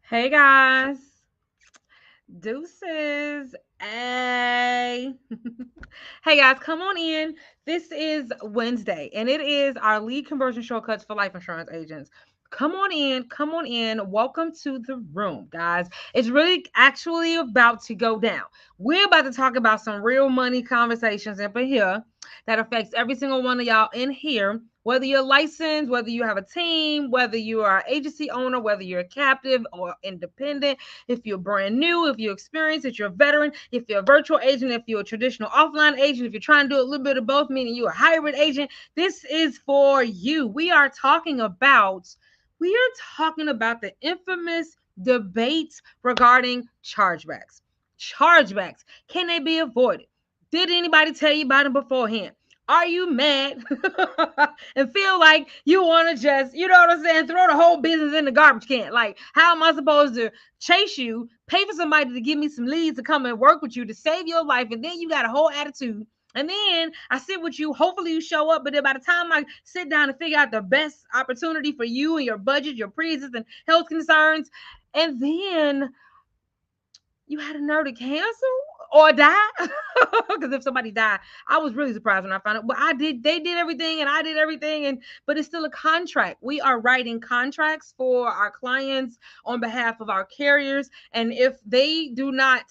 Hey guys, deuces. Hey. Hey guys, come on in. This is Wednesday, and it is our lead conversion shortcuts for life insurance agents. Come on in, come on in. Welcome to the room, guys. It's really actually about to go down. We're about to talk about some real money conversations up in here that affects every single one of y'all in here. Whether you're licensed, whether you have a team, whether you are an agency owner, whether you're a captive or independent, if you're brand new, if you're experienced, if you're a veteran, if you're a virtual agent, if you're a traditional offline agent, if you're trying to do a little bit of both, meaning you're a hybrid agent, this is for you. We are talking about the infamous debate regarding chargebacks. Chargebacks, can they be avoided? Did anybody tell you about them beforehand? Are you mad and feel like you want to just, you know what I'm saying, throw the whole business in the garbage can? Like, how am I supposed to chase you, pay for somebody to give me some leads to come and work with you to save your life, and then you got a whole attitude? And then I sit with you, hopefully you show up, but then by the time I sit down and figure out the best opportunity for you and your budget, your pre-existing health concerns, and then you had a nerve to cancel or die. Because if somebody died, I was really surprised when I found out. But they did everything and I did everything, but it's still a contract. We are writing contracts for our clients on behalf of our carriers. And if they do not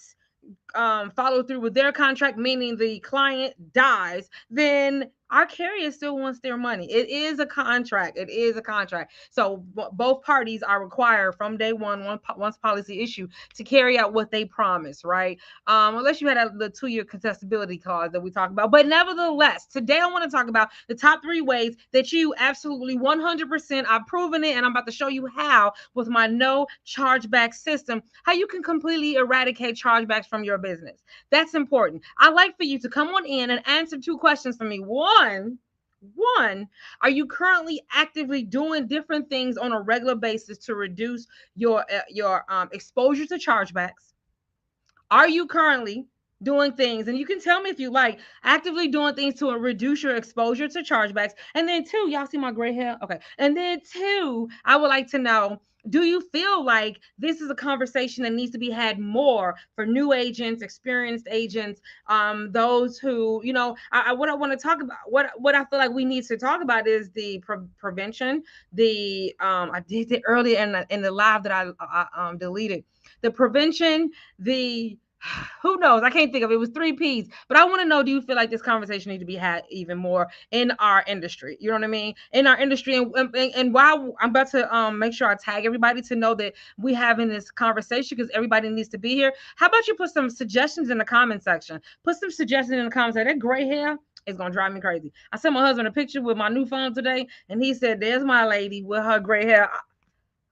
follow through with their contract, meaning the client dies, then our carrier still wants their money. It is a contract. It is a contract. So both parties are required from day one, once policy issue, to carry out what they promise, right? Unless you had the 2-year contestability clause that we talked about. But nevertheless, today I want to talk about the top 3 ways that you absolutely 100%, I've proven it, and I'm about to show you how with my no chargeback system, how you can completely eradicate chargebacks from your business. That's important. I'd like for you to come on in and answer 2 questions for me. One, are you currently actively doing different things on a regular basis to reduce your exposure to chargebacks? Are you currently doing things, and you can tell me if you like, actively doing things to reduce your exposure to chargebacks? And then 2, y'all see my gray hair? Okay. And then 2, I would like to know, do you feel like this is a conversation that needs to be had more for new agents, experienced agents, those who, what I want to talk about, what I feel like we need to talk about is the prevention. I did it earlier in the live that I deleted. The prevention, the who knows? I can't think of it. It was 3 P's. But I want to know, do you feel like this conversation needs to be had even more in our industry? You know what I mean? In our industry. And while I'm about to make sure I tag everybody to know that we having this conversation, because everybody needs to be here. How about you put some suggestions in the comment section? Put some suggestions in the comments. That gray hair is gonna drive me crazy. I sent my husband a picture with my new phone today, and he said, "There's my lady with her gray hair."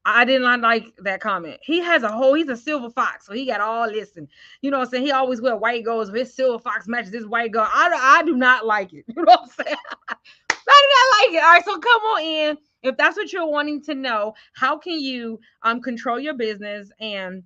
I did not like that comment. He's a silver fox, so he got all this, and you know what I'm saying? He always wear white goals. If his silver fox matches this white gold, I do not like it. You know what I'm saying? I do not like it. All right, so come on in. If that's what you're wanting to know, how can you control your business and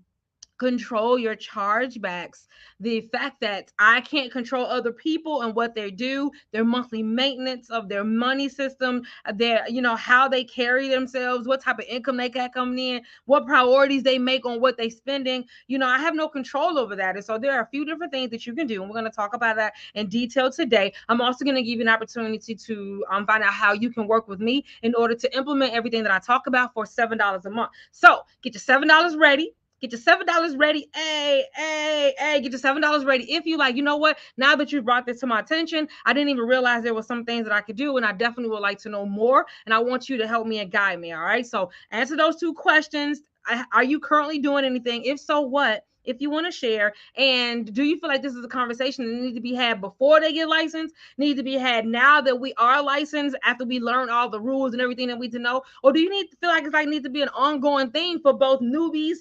control your chargebacks? The fact that I can't control other people and what they do, their monthly maintenance of their money system, their, how they carry themselves, what type of income they got coming in, what priorities they make on what they spending. I have no control over that. And so there are a few different things that you can do. And we're going to talk about that in detail today. I'm also going to give you an opportunity to find out how you can work with me in order to implement everything that I talk about for $7 a month. So get your $7 ready. Get your $7 ready. Hey, get your $7 ready. If you like, you know what? Now that you brought this to my attention, I didn't even realize there were some things that I could do, and I definitely would like to know more. And I want you to help me and guide me. All right. So answer those 2 questions. Are you currently doing anything? If so, what? If you want to share, and do you feel like this is a conversation that needs to be had before they get licensed, need to be had now that we are licensed, after we learn all the rules and everything that we need to know? Or do you feel like it's need to be an ongoing thing for both newbies,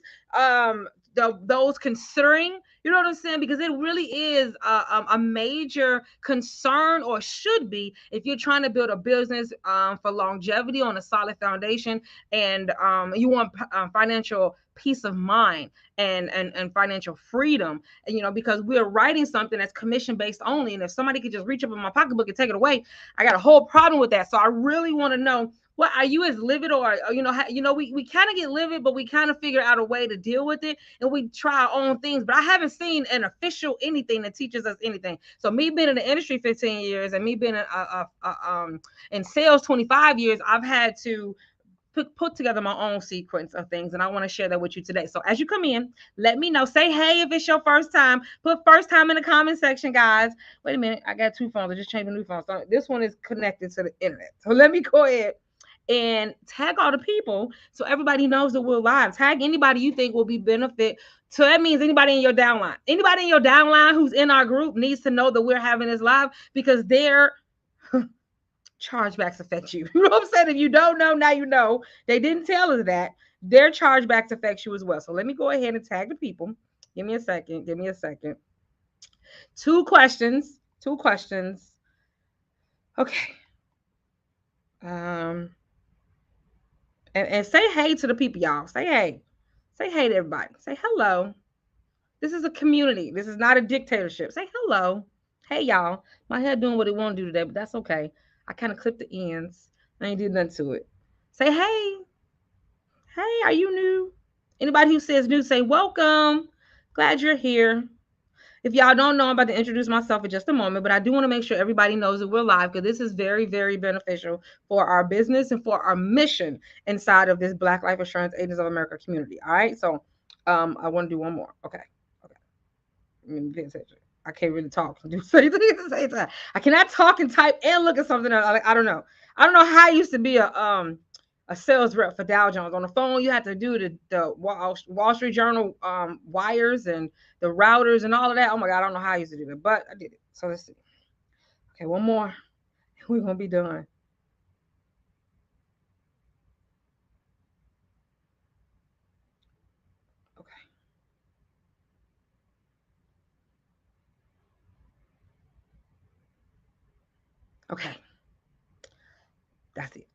those considering, you know what I'm saying? Because it really is a major concern, or should be, if you're trying to build a business for longevity on a solid foundation, and you want financial peace of mind and financial freedom. And because we're writing something that's commission based only, and if somebody could just reach up in my pocketbook and take it away, I got a whole problem with that. So I really want to know, What are you as livid or we kind of get livid, but we kind of figure out a way to deal with it and we try our own things. But I haven't seen an official anything that teaches us anything. So me being in the industry 15 years and me being in sales 25 years, I've had to put together my own sequence of things, and I want to share that with you today. So as you come in, let me know. Say hey if it's your first time. Put first time in the comment section, guys. Wait a minute, I got two phones. I just changed my new phone. So this one is connected to the internet. So let me go ahead and tag all the people so everybody knows that we're live. Tag anybody you think will be benefit. So that means anybody in your downline. Anybody in your downline who's in our group needs to know that we're having this live because they're chargebacks affect you. You know what I'm saying? If you don't know, now you know. They didn't tell us that. Their chargebacks affect you as well. So let me go ahead and tag the people. Give me a second. Give me a second. Two questions. Two questions. Okay. And say hey to the people, y'all. Say hey. Say hey to everybody. Say hello. This is a community. This is not a dictatorship. Say hello. Hey, y'all. My head doing what it want to do today, but that's okay. I kind of clipped the ends. I ain't did nothing to it. Say hey. Hey, are you new? Anybody who says new, say welcome. Glad you're here. If y'all don't know, I'm about to introduce myself in just a moment, but I do want to make sure everybody knows that we're live because this is very, very beneficial for our business and for our mission inside of this Black Life Insurance Agents of America community. All right. So I want to do one more. Okay. Okay. I can't really talk and do say things at the same time. I cannot talk and type and look at something else. I don't know. I don't know how I used to be a sales rep for Dow Jones. On the phone, you had to do the Wall Street Journal wires and the routers and all of that. Oh my God, I don't know how I used to do that, but I did it. So let's see. Okay, one more. We're gonna be done. Okay. Okay. That's it.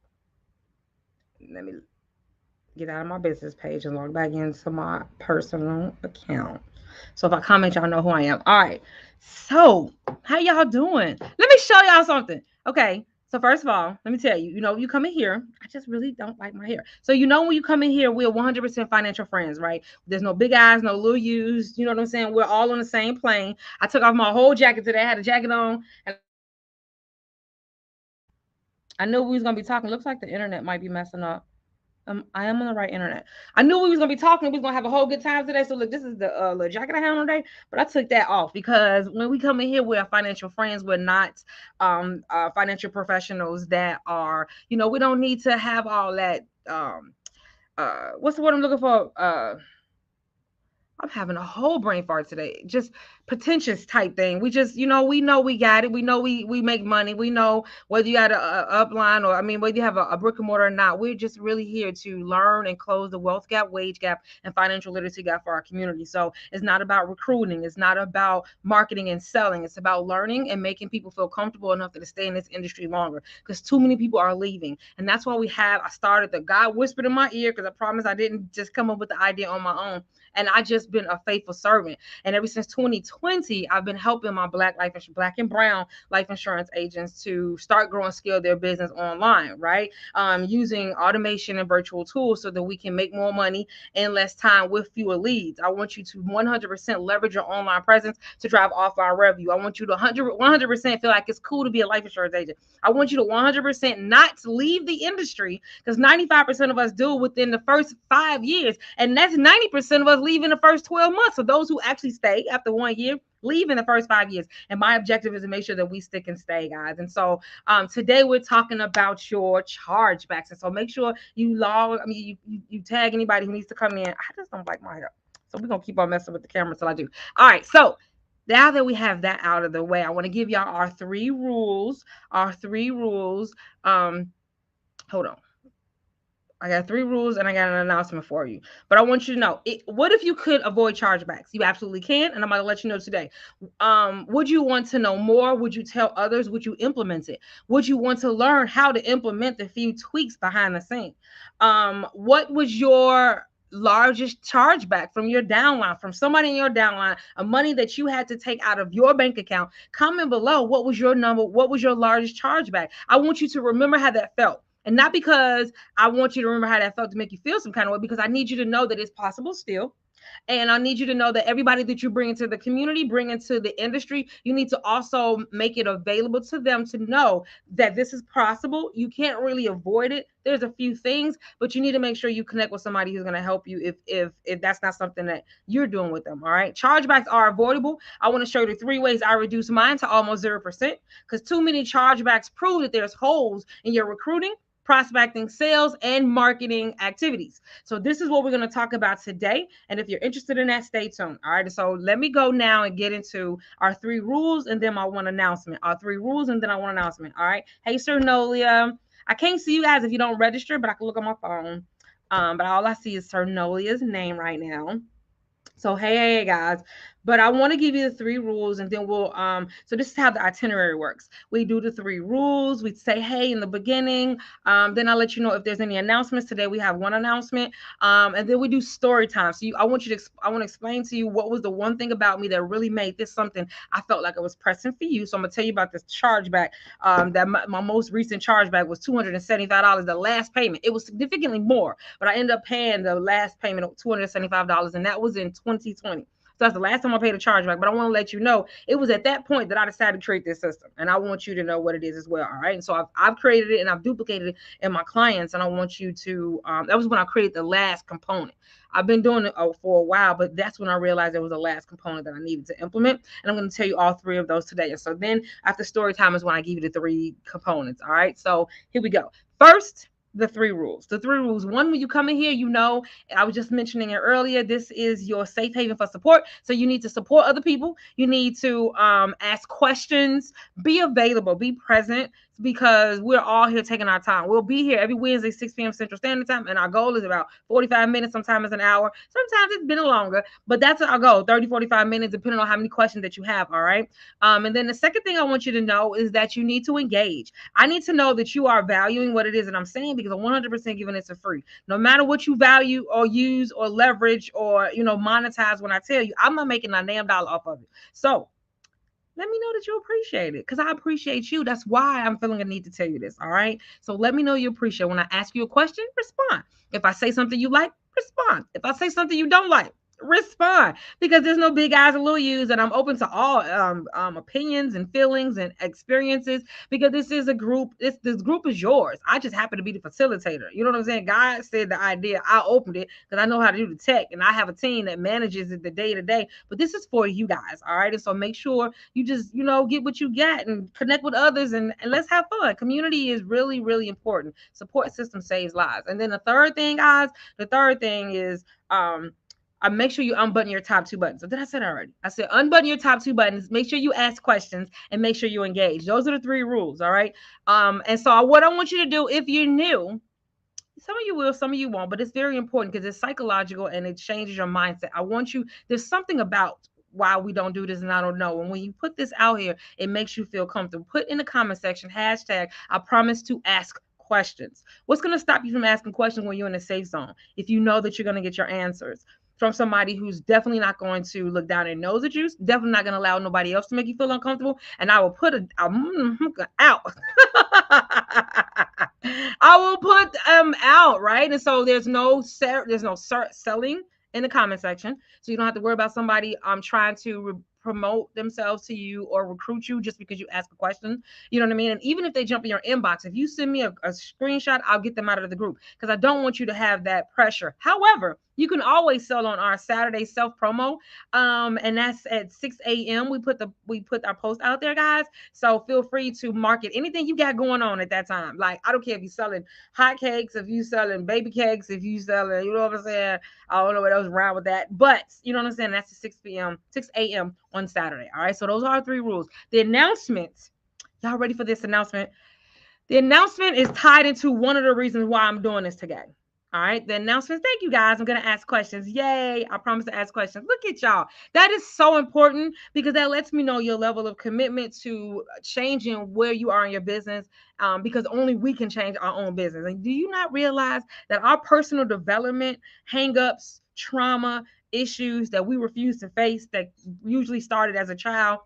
Let me get out of my business page and log back into my personal account. So if I comment, y'all know who I am. All right. So how y'all doing? Let me show y'all something. Okay. So first of all, let me tell you, you come in here. I just really don't like my hair. So when you come in here, we're 100% financial friends, right? There's no big eyes, no little U's. You know what I'm saying? We're all on the same plane. I took off my whole jacket today. I had a jacket on, and I knew we was gonna be talking. Looks like the internet might be messing up. I am on the right internet. I knew we was gonna be talking. We was gonna have a whole good time today. So look, this is the little jacket I have on today, but I took that off because when we come in here, we're financial friends. We're not financial professionals that are. We don't need to have all that. What's the word I'm looking for? I'm having a whole brain fart today. Just pretentious type thing. We just, we know we got it. We know we make money. We know whether you had a upline or whether you have a brick and mortar or not. We're just really here to learn and close the wealth gap, wage gap, and financial literacy gap for our community. So it's not about recruiting. It's not about marketing and selling. It's about learning and making people feel comfortable enough to stay in this industry longer. Because too many people are leaving, and that's why I started the God whispered in my ear because I promise I didn't just come up with the idea on my own. And I just been a faithful servant. And ever since 2020, I've been helping my black and brown life insurance agents to start growing, scale their business online, right? Using automation and virtual tools so that we can make more money in less time with fewer leads. I want you to 100% leverage your online presence to drive offline revenue. I want you to 100% feel like it's cool to be a life insurance agent. I want you to 100% not leave the industry because 95% of us do within the first 5 years. And that's 90% of us leave in the first 12 months. So those who actually stay after 1 year leave in the first 5 years. And my objective is to make sure that we stick and stay, guys. And so today we're talking about your chargebacks. And so make sure you you tag anybody who needs to come in. I just don't like my hair. So we're going to keep on messing with the camera until I do. All right. So now that we have that out of the way, I want to give y'all our three rules. Hold on. I got three rules and I got an announcement for you. But I want you to know, what if you could avoid chargebacks? You absolutely can, and I'm going to let you know today. Would you want to know more? Would you tell others? Would you implement it? Would you want to learn how to implement the few tweaks behind the scene? What was your largest chargeback from your downline, from somebody in your downline, a money that you had to take out of your bank account? Comment below, what was your number? What was your largest chargeback? I want you to remember how that felt. And not because I want you to remember how that felt to make you feel some kind of way, because I need you to know that it's possible still. And I need you to know that everybody that you bring into the community, bring into the industry, you need to also make it available to them to know that this is possible. You can't really avoid it. There's a few things, but you need to make sure you connect with somebody who's going to help you if that's not something that you're doing with them. All right. Chargebacks are avoidable. I want to show you the 3 ways I reduce mine to almost 0%, because too many chargebacks prove that there's holes in your recruiting, prospecting, sales, and marketing activities. So this is what we're going to talk about today. And if you're interested in that, stay tuned. All right. So let me go now and get into our 3 rules and then my one announcement. Our 3 rules and then I want announcement. All right. Hey, Sir Nolia. I can't see you guys if you don't register, but I can look on my phone. But all I see is Sir Nolia's name right now. So hey guys, but I want to give you the 3 rules, and then we'll so this is how the itinerary works. We do the 3 rules, we say hey in the beginning, then I'll let you know if there's any announcements. Today we have one announcement, and then we do story time. So I want you to I want to explain to you what was the one thing about me that really made this something I felt like it was pressing for you. So I'm gonna tell you about this chargeback. That my most recent chargeback was $275. The last payment, it was significantly more, but I ended up paying the last payment of $275, and that was in 2020. So that's the last time I paid a chargeback. But I want to let you know it was at that point that I decided to create this system, and I want you to know what it is as well. All right. And so I've created it and I've duplicated it in my clients, and I want you to. That was when I created the last component. I've been doing it for a while, but that's when I realized there was a last component that I needed to implement. And I'm going to tell you all 3 of those today. And so then after story time is when I give you the 3 components. All right. So here we go. First, the 3 rules. The 3 rules. One, when you come in here, you know, I was just mentioning it earlier. This is your safe haven for support. So you need to support other people. You need to ask questions, be available, be present, because we're all here taking our time. We'll be here every Wednesday, 6 p.m. Central Standard Time, and our goal is about 45 minutes. Sometimes it's an hour. Sometimes it's been longer, but that's our goal, 30, 45 minutes, depending on how many questions that you have, all right? And then the second thing I want you to know is that you need to engage. I need to know that you are valuing what it is that I'm saying, because I'm 100% giving it for free. No matter what you value or use or leverage or, monetize, when I tell you, I'm not making a damn dollar off of it. So let me know that you appreciate it, because I appreciate you. That's why I'm feeling a need to tell you this. All right. So let me know you appreciate it. When I ask you a question, respond. If I say something you like, respond. If I say something you don't like, respond, because there's no big eyes and little U's, and I'm open to all opinions and feelings and experiences, because this is a group. This group is yours. I just happen to be the facilitator. You know what I'm saying? God said the idea, I opened it because I know how to do the tech, and I have a team that manages it the day to day. But this is for you guys, all right? And so make sure you just get what you get and connect with others, and let's have fun. Community is really, really important. Support system saves lives. And then the third thing, guys, the third thing is make sure you unbutton your top 2 buttons. Or did I say that already? I said unbutton your top 2 buttons. Make sure you ask questions and make sure you engage. Those are the 3 rules. All right. And so what I want you to do, if you're new, some of you will, some of you won't, but it's very important because it's psychological and it changes your mindset. I want you, there's something about why we don't do this, and I don't know. And when you put this out here, it makes you feel comfortable. Put in the comment section, hashtag, I promise to ask questions. What's going to stop you from asking questions when you're in a safe zone? If you know that you're going to get your answers from somebody who's definitely not going to look down their nose at you, definitely not going to allow nobody else to make you feel uncomfortable. And I will put out. I will put out, right? And so there's no selling in the comment section, so you don't have to worry about somebody trying to promote themselves to you or recruit you just because you ask a question. You know what I mean? And even if they jump in your inbox, if you send me a screenshot, I'll get them out of the group, because I don't want you to have that pressure. However, you can always sell on our Saturday self promo, and that's at 6 a.m. We put our post out there, guys. So feel free to market anything you got going on at that time. Like, I don't care if you're selling hot cakes, if you're selling baby cakes, if you selling, you know what I'm saying? I don't know what else around with that, but you know what I'm saying? That's at 6 a.m. on Saturday. All right. So those are our 3 rules. The announcement. Y'all ready for this announcement? The announcement is tied into one of the reasons why I'm doing this today. All right, the announcements. Thank you, guys. I'm going to ask questions. Yay. I promise to ask questions. Look at y'all. That is so important, because that lets me know your level of commitment to changing where you are in your business, because only we can change our own business. And do you not realize that our personal development, hangups, trauma, issues that we refuse to face that usually started as a child,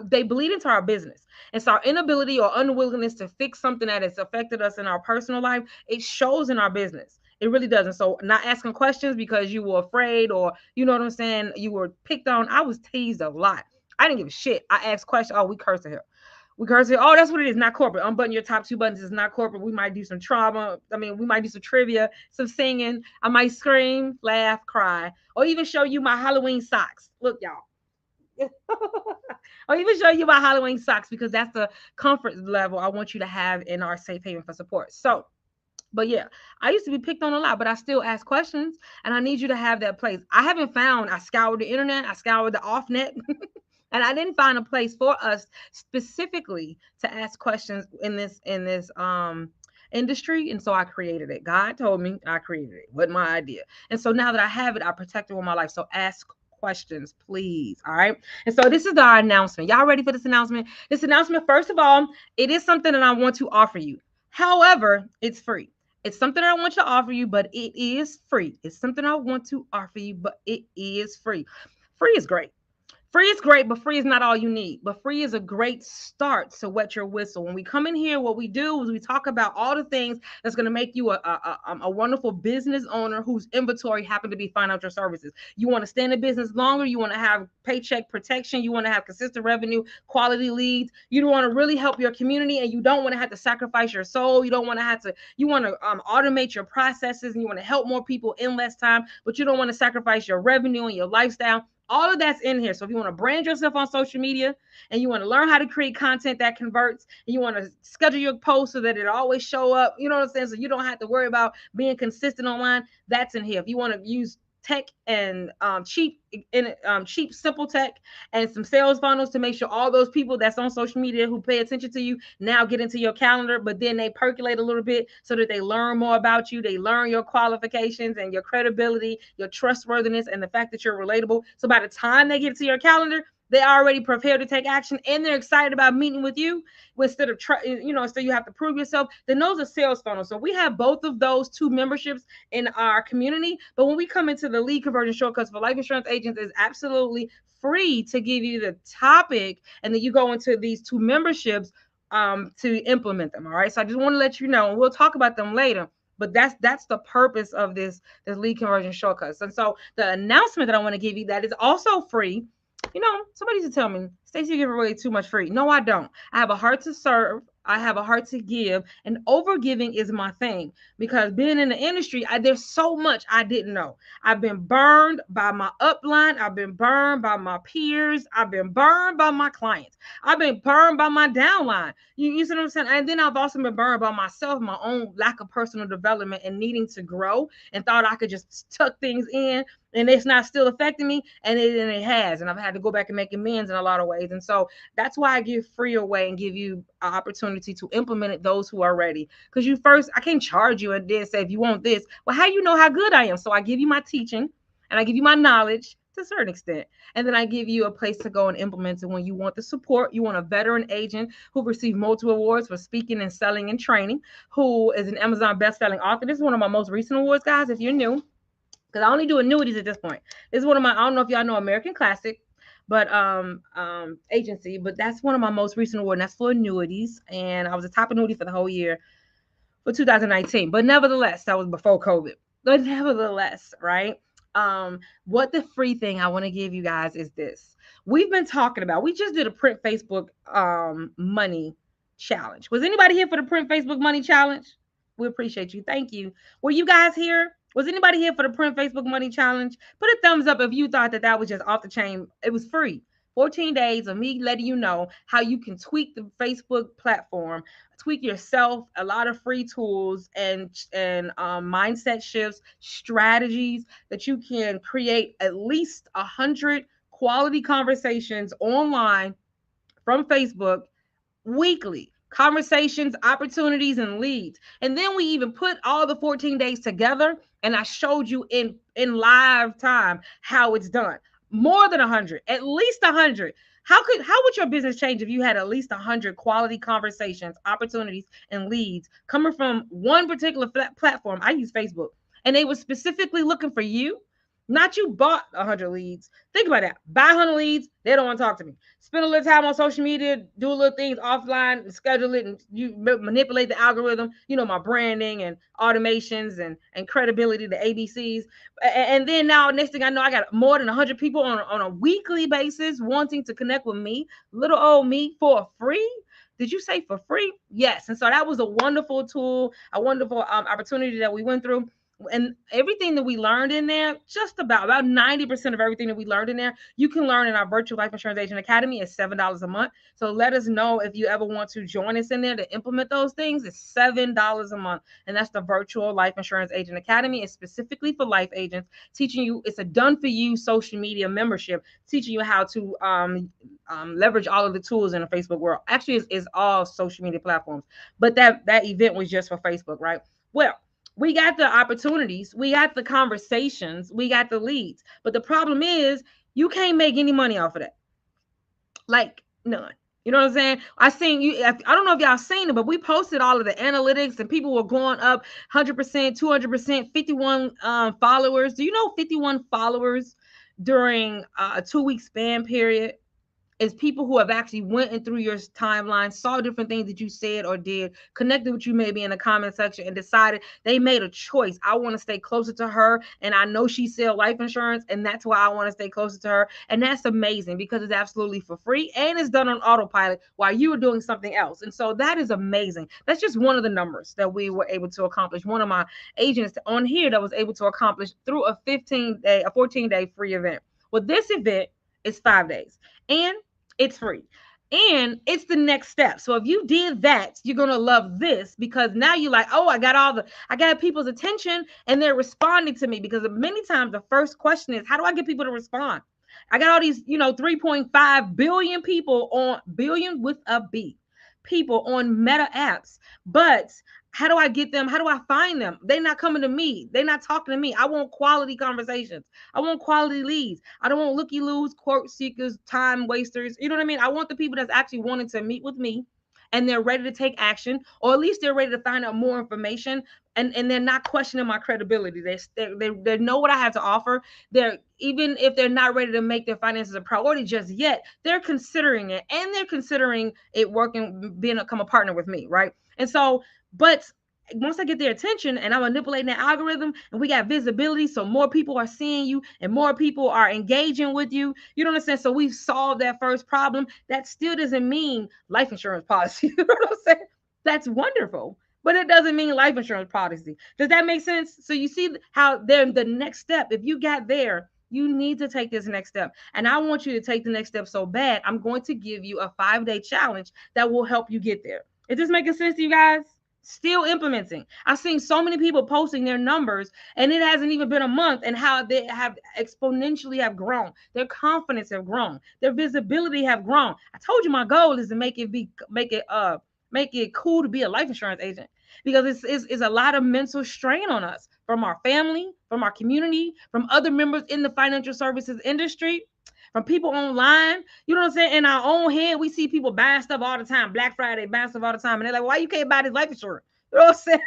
they bleed into our business. And so our inability or unwillingness to fix something that has affected us in our personal life, it shows in our business. It really doesn't. So not asking questions because you were afraid, or you know what I'm saying, you were picked on. I was teased a lot. I didn't give a shit. I asked questions. Oh, we cursing here. We curse here. Oh, that's what it is. Not corporate. Unbutton your top two buttons is not corporate. We might do some trauma. I mean, we might do some trivia, some singing. I might scream, laugh, cry, or even show you my Halloween socks. Look, y'all. Or even show you my Halloween socks, because that's the comfort level I want you to have in our safe haven for support. So, but yeah, I used to be picked on a lot, but I still ask questions, and I need you to have that place. I haven't found, I scoured the internet, I scoured the off net, and I didn't find a place for us specifically to ask questions in this industry. And so I created it. God told me, I created it. Wasn't my idea. And so now that I have it, I protect it with my life. So ask questions, please. All right. And so this is our announcement. Y'all ready for this announcement? This announcement, first of all, it is something that I want to offer you. However, it's free. It's something I want to offer you, but it is free. It's something I want to offer you, but it is free. Free is great. Free is great, but free is not all you need. But free is a great start to wet your whistle. When we come in here, what we do is we talk about all the things that's going to make you a wonderful business owner whose inventory happen to be financial services. You want to stay in the business longer. You want to have paycheck protection. You want to have consistent revenue, quality leads. You want to really help your community, and you don't want to have to sacrifice your soul. You don't want to have to, you want to automate your processes, and you want to help more people in less time, but you don't want to sacrifice your revenue and your lifestyle. All of that's in here. So if you want to brand yourself on social media, and you want to learn how to create content that converts, and you want to schedule your posts so that it always show up, you know what I'm saying? So you don't have to worry about being consistent online, that's in here. If you want to use tech and cheap simple tech and some sales funnels to make sure all those people that's on social media who pay attention to you now get into your calendar, but then they percolate a little bit so that they learn more about you, they learn your qualifications and your credibility, your trustworthiness, and the fact that you're relatable. So by the time they get to your calendar, they already prepared to take action, and they're excited about meeting with you. Instead of instead you have to prove yourself. Then those are sales funnels. So we have both of those two memberships in our community. But when we come into the lead conversion shortcuts for life insurance agents, is absolutely free to give you the topic, and then you go into these two memberships to implement them. All right. So I just want to let you know, and we'll talk about them later. But that's the purpose of this lead conversion shortcuts. And so the announcement that I want to give you that is also free. Somebody used to tell me, Stacey, you give away too much free. No, I don't. I have a heart to serve. I have a heart to give, and overgiving is my thing, because being in the industry, there's so much I didn't know. I've been burned by my upline. I've been burned by my peers. I've been burned by my clients. I've been burned by my downline. You see what I'm saying? And then I've also been burned by myself, my own lack of personal development and needing to grow, and thought I could just tuck things in and it's not still affecting me, and it has, and I've had to go back and make amends in a lot of ways. And so that's why I give free away and give you an opportunity to implement it, those who are ready. Because I can't charge you and then say, if you want this, well, how you know how good I am? So I give you my teaching, and I give you my knowledge to a certain extent, and then I give you a place to go and implement it when you want the support. You want a veteran agent who received multiple awards for speaking and selling and training, who is an Amazon best-selling author. This is one of my most recent awards, guys, if you're new, because I only do annuities at this point. This is one of my, I don't know if y'all know American Classic, but agency, but that's one of my most recent awards, and that's for annuities. And I was a top annuity for the whole year for 2019. But nevertheless, that was before COVID. But nevertheless, right? What the free thing I want to give you guys is this. We've been talking about, we just did a print Facebook money challenge. Was anybody here for the print Facebook money challenge? We appreciate you. Thank you. Were you guys here? Was anybody here for the print Facebook money challenge? Put a thumbs up if you thought that was just off the chain. It was free. 14 days of me letting you know how you can tweak the Facebook platform, tweak yourself, a lot of free tools and mindset shifts, strategies that you can create at least 100 quality conversations online from Facebook weekly. Conversations, opportunities, and leads. And then we even put all the 14 days together, and I showed you in live time how it's done. More than 100, at least 100. How would your business change if you had at least 100 quality conversations, opportunities, and leads coming from one particular platform? I use Facebook, and they were specifically looking for you. Not you bought 100 leads. Think about that. Buy 100 leads, they don't want to talk to me. Spend a little time on social media, do little things offline, and schedule it, and you manipulate the algorithm. You know, my branding and automations and credibility, the ABCs. And then now, next thing I know, I got more than 100 people on a weekly basis wanting to connect with me, little old me, for free. Did you say for free? Yes. And so that was a wonderful tool, a wonderful opportunity that we went through. And everything that we learned in there, just about 90% of everything that we learned in there, you can learn in our virtual life insurance agent academy at $7 a month. So let us know if you ever want to join us in there to implement those things. It's $7 a month, and that's the virtual life insurance agent academy. It's specifically for life agents, teaching you. It's a done for you social media membership, teaching you how to leverage all of the tools in the Facebook world. Actually, it's all social media platforms, but that event was just for Facebook, right? Well, we got the opportunities, we got the conversations, we got the leads. But the problem is, you can't make any money off of that. Like, none. You know what I'm saying? I seen you. I don't know if y'all seen it, but we posted all of the analytics, and people were going up 100%, 200%, 51 followers. Do you know 51 followers during a 2 week span period is people who have actually went in through your timeline, saw different things that you said or did, connected with you maybe in the comment section, and decided they made a choice. I want to stay closer to her, and I know she sells life insurance, and that's why I want to stay closer to her. And that's amazing because it's absolutely for free, and it's done on autopilot while you were doing something else. And so that is amazing. That's just one of the numbers that we were able to accomplish. One of my agents on here that was able to accomplish through a 14-day free event. Well, this event is 5 days, and it's free. And it's the next step. So if you did that, you're gonna love this, because now you're like, oh, I got people's attention, and they're responding to me. Because many times the first question is, how do I get people to respond? I got all these, 3.5 billion people, on billion with a B, people on Meta apps, but how do I get them? How do I find them? They're not coming to me. They're not talking to me. I want quality conversations. I want quality leads. I don't want looky loos, quote seekers, time wasters. You know what I mean? I want the people that's actually wanting to meet with me, and they're ready to take action, or at least they're ready to find out more information, and they're not questioning my credibility. They know what I have to offer. They're, even if they're not ready to make their finances a priority just yet, they're considering it, and they're considering it working, become a partner with me, right? And so, but once I get their attention and I'm manipulating the algorithm, and we got visibility, so more people are seeing you and more people are engaging with you. You know what I'm saying? So we've solved that first problem. That still doesn't mean life insurance policy. You know what I'm saying? That's wonderful, but it doesn't mean life insurance policy. Does that make sense? So you see how they're the next step. If you got there, you need to take this next step. And I want you to take the next step so bad. I'm going to give you a 5-day challenge that will help you get there. Is this making sense to you guys? Still implementing. I've seen so many people posting their numbers, and it hasn't even been a month, and how they have exponentially have grown. Their confidence have grown. Their visibility have grown. I told you my goal is to make it cool to be a life insurance agent, because it's a lot of mental strain on us, from our family, from our community, from other members in the financial services industry, from people online. You know what I'm saying? In our own head, we see people buying stuff all the time. Black Friday, buying stuff all the time. And they're like, why you can't buy this life insurance? You know what I'm saying?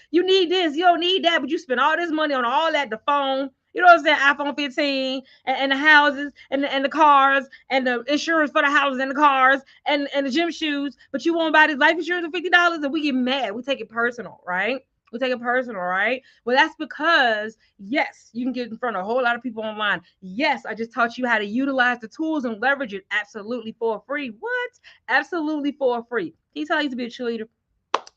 You need this, you don't need that, but you spend all this money on all that, the phone, you know what I'm saying? iPhone 15, and the houses, and the cars, and the insurance for the houses and the cars, and the gym shoes, but you won't buy this life insurance for $50, and we get mad. We take it personal, right? We take it personal, right? Well, that's because, yes, you can get in front of a whole lot of people online. Yes, I just taught you how to utilize the tools and leverage it absolutely for free. What? Absolutely for free. Can you tell I used to be a cheerleader?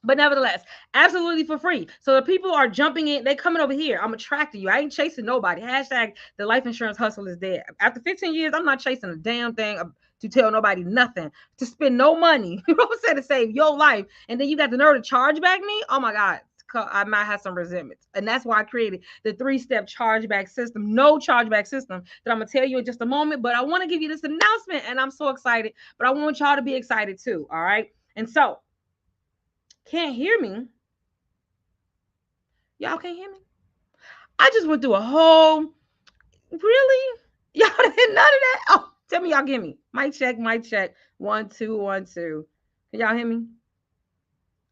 But nevertheless, absolutely for free. So the people are jumping in, they coming over here. I'm attracting you. I ain't chasing nobody. Hashtag the life insurance hustle is dead. After 15 years, I'm not chasing a damn thing to tell nobody nothing, to spend no money. You know what I'm saying? To save your life. And then you got the nerve to charge back me? Oh my God. I might have some resentments. And that's why I created the 3-step chargeback system, no chargeback system, that I'm going to tell you in just a moment. But I want to give you this announcement, and I'm so excited. But I want y'all to be excited too. All right. And so, can't hear me? Y'all can't hear me? I just went through a whole, really? Y'all did none of that? Oh, tell me y'all can hear me. Mic check, mic check. 1, 2, 1, 2. Can y'all hear me?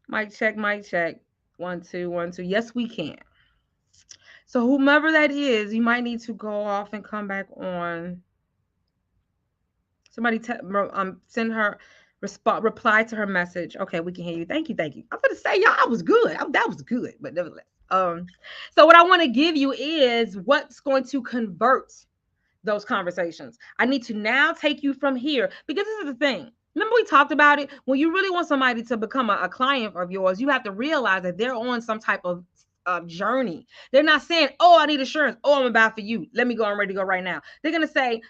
Mic check, mic check. 1, 2, 1, 2. Yes, we can. So whomever that is, you might need to go off and come back on. Somebody send her reply to her message. Okay, we can hear you. Thank you, thank you. I'm gonna say, y'all, I was good. That was good, but nevertheless. So what I want to give you is what's going to convert those conversations. I need to now take you from here because this is the thing. Remember, we talked about it. When you really want somebody to become a client of yours, you have to realize that they're on some type of journey. They're not saying, "Oh, I need insurance. Oh, I'm about for you. Let me go. I'm ready to go right now." They're gonna say,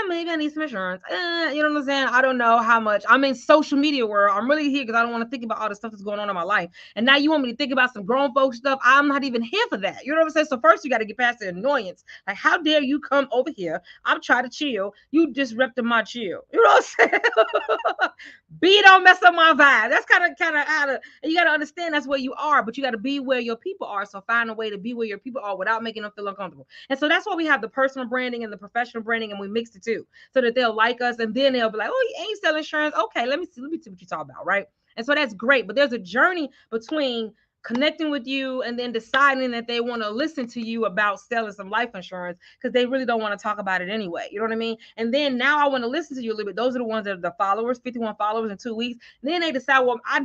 maybe I need some insurance. You know what I'm saying? I don't know how much. I'm in social media world. I'm really here because I don't want to think about all the stuff that's going on in my life. And now you want me to think about some grown folk stuff? I'm not even here for that. You know what I'm saying? So first you got to get past the annoyance. Like, how dare you come over here? I'm trying to chill. You disrupted my chill. You know what I'm saying? B, don't mess up my vibe. That's kind of out of. You got to understand that's where you are, but you got to be where your people are. So find a way to be where your people are without making them feel uncomfortable. And so that's why we have the personal branding and the professional branding, and we mix the two so that they'll like us, and then they'll be like, "Oh, you ain't selling insurance? Okay, let me see what you're talking about," right? And so that's great. But there's a journey between connecting with you and then deciding that they want to listen to you about selling some life insurance because they really don't want to talk about it anyway. You know what I mean? And then now I want to listen to you a little bit. Those are the ones that are the followers, 51 followers in 2 weeks. And then they decide, well, I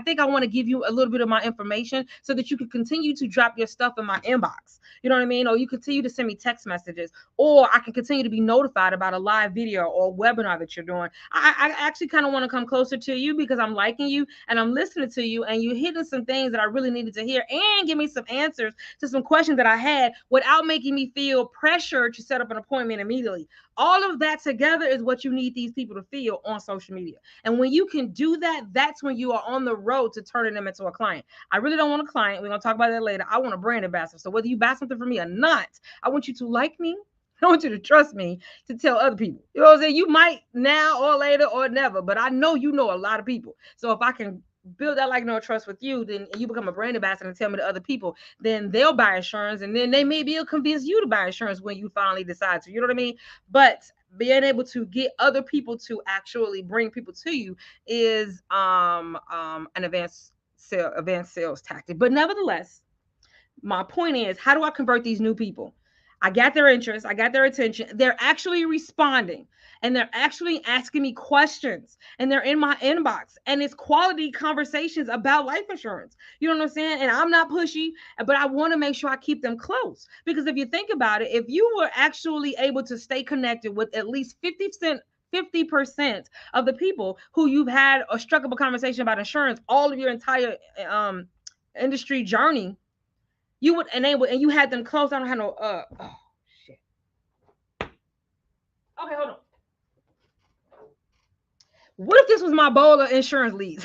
think I want to give you a little bit of my information so that you can continue to drop your stuff in my inbox. You know what I mean? Or you continue to send me text messages, or I can continue to be notified about a live video or webinar that you're doing. I actually kind of want to come closer to you because I'm liking you and I'm listening to you, and you're hitting some things that I really needed to hear, and give me some answers to some questions that I had without making me feel pressure to set up an appointment immediately. All of that together is what you need these people to feel on social media. And when you can do that, that's when you are on the road to turning them into a client. I really don't want a client. We're going to talk about that later. I want a brand ambassador. So whether you buy something from me or not, I want you to like me. I want you to trust me to tell other people. You know what I'm saying? You might now or later or never, but I know you know a lot of people. So if I can build that like no trust with you, then you become a brand ambassador and tell me to other people, then they'll buy insurance, and then they maybe will convince you to buy insurance when you finally decide to. You know what I mean? But being able to get other people to actually bring people to you is an advanced sales tactic. But nevertheless, my point is, how do I convert these new people? I got their interest, I got their attention. They're actually responding, and they're actually asking me questions, and they're in my inbox, and it's quality conversations about life insurance. You know what I'm saying? And I'm not pushy, but I want to make sure I keep them close, because if you think about it, if you were actually able to stay connected with at least 50% of the people who you've had or struck up a conversation about insurance all of your entire industry journey, you would enable, and you had them close. I don't have no oh shit. Okay, hold on. What if this was my bowl of insurance leads?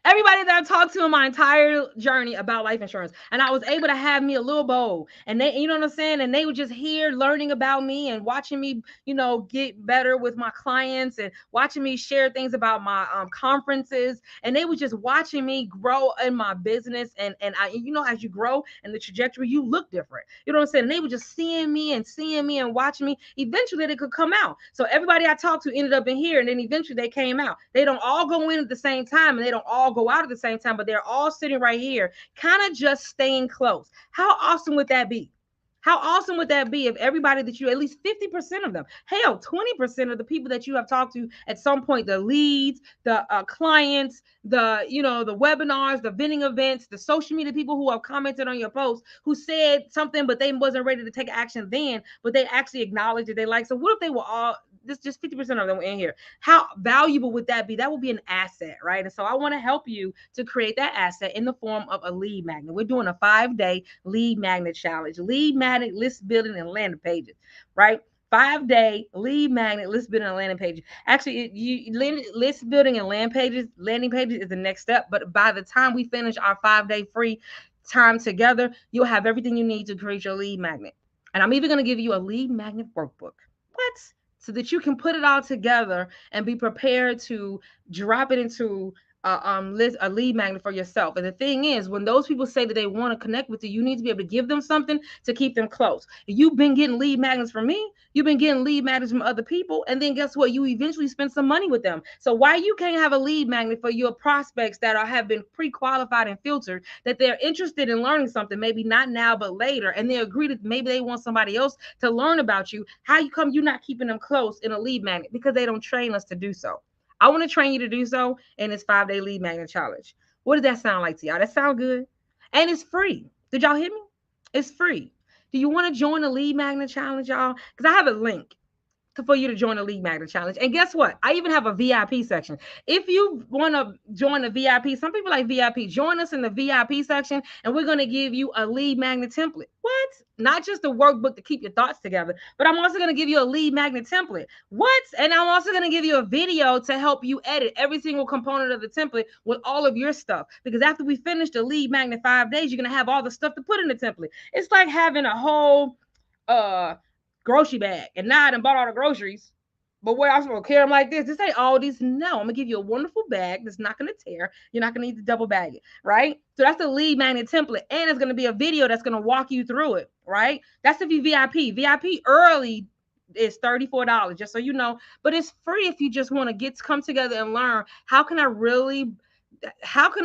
Everybody that I talked to in my entire journey about life insurance, and I was able to have me a little bowl, and they, you know what I'm saying, and they were just here learning about me and watching me, get better with my clients, and watching me share things about my conferences, and they were just watching me grow in my business, and I, as you grow in the trajectory, you look different. You know what I'm saying? And they were just seeing me and watching me. Eventually, they could come out. So everybody I talked to ended up in here, and then eventually they came out. They don't all go in at the same time, and they don't all go out at the same time, but they're all sitting right here, kind of just staying close. How awesome would that be? How awesome would that be if everybody that you, at least 50% of them, hell, 20% of the people that you have talked to at some point, the leads, the clients, the webinars, the vending events, the social media people who have commented on your post, who said something, but they wasn't ready to take action then, but they actually acknowledged that they like. So what if they were all, this just 50% of them were in here? How valuable would that be? That would be an asset, right? And so I want to help you to create that asset in the form of a lead magnet. We're doing a 5-day lead magnet challenge. Lead magnet, list building, and landing pages, right? 5-day lead magnet, list building, and landing pages. Actually, list building and landing pages is the next step. But by the time we finish our 5-day free time together, you'll have everything you need to create your lead magnet. And I'm even going to give you a lead magnet workbook. What? So that you can put it all together and be prepared to drop it into a lead magnet for yourself. And the thing is, when those people say that they want to connect with you, you need to be able to give them something to keep them close. If you've been getting lead magnets from me, You've been getting lead magnets from other people, and then guess what? You eventually spend some money with them. So why you can't have a lead magnet for your prospects that have been pre-qualified and filtered, that they're interested in learning something, maybe not now but later, and they agree that maybe they want somebody else to learn about you. How you come you're not keeping them close in a lead magnet? Because they don't train us to do so. I want to train you to do so in this 5-day lead magnet challenge. What does that sound like to y'all? That sound good? And it's free. Did y'all hear me? It's free. Do you want to join the lead magnet challenge, y'all? Because I have a link for you to join the Lead Magnet Challenge. And guess what? I even have a VIP section. If you want to join the VIP, some people like VIP, join us in the VIP section, and we're going to give you a lead magnet template. What? Not just a workbook to keep your thoughts together, but I'm also going to give you a lead magnet template. What? And I'm also going to give you a video to help you edit every single component of the template with all of your stuff. Because after we finish the lead magnet 5 days, you're going to have all the stuff to put in the template. It's like having a whole grocery bag, and now I done bought all the groceries. But where I'm supposed to carry them like this? This ain't all these. No, I'm gonna give you a wonderful bag that's not gonna tear. You're not gonna need to double bag it, right? So that's the lead magnet template, and it's gonna be a video that's gonna walk you through it, right? That's if you VIP. VIP early is $34, just so you know. But it's free if you just want to come together and learn how can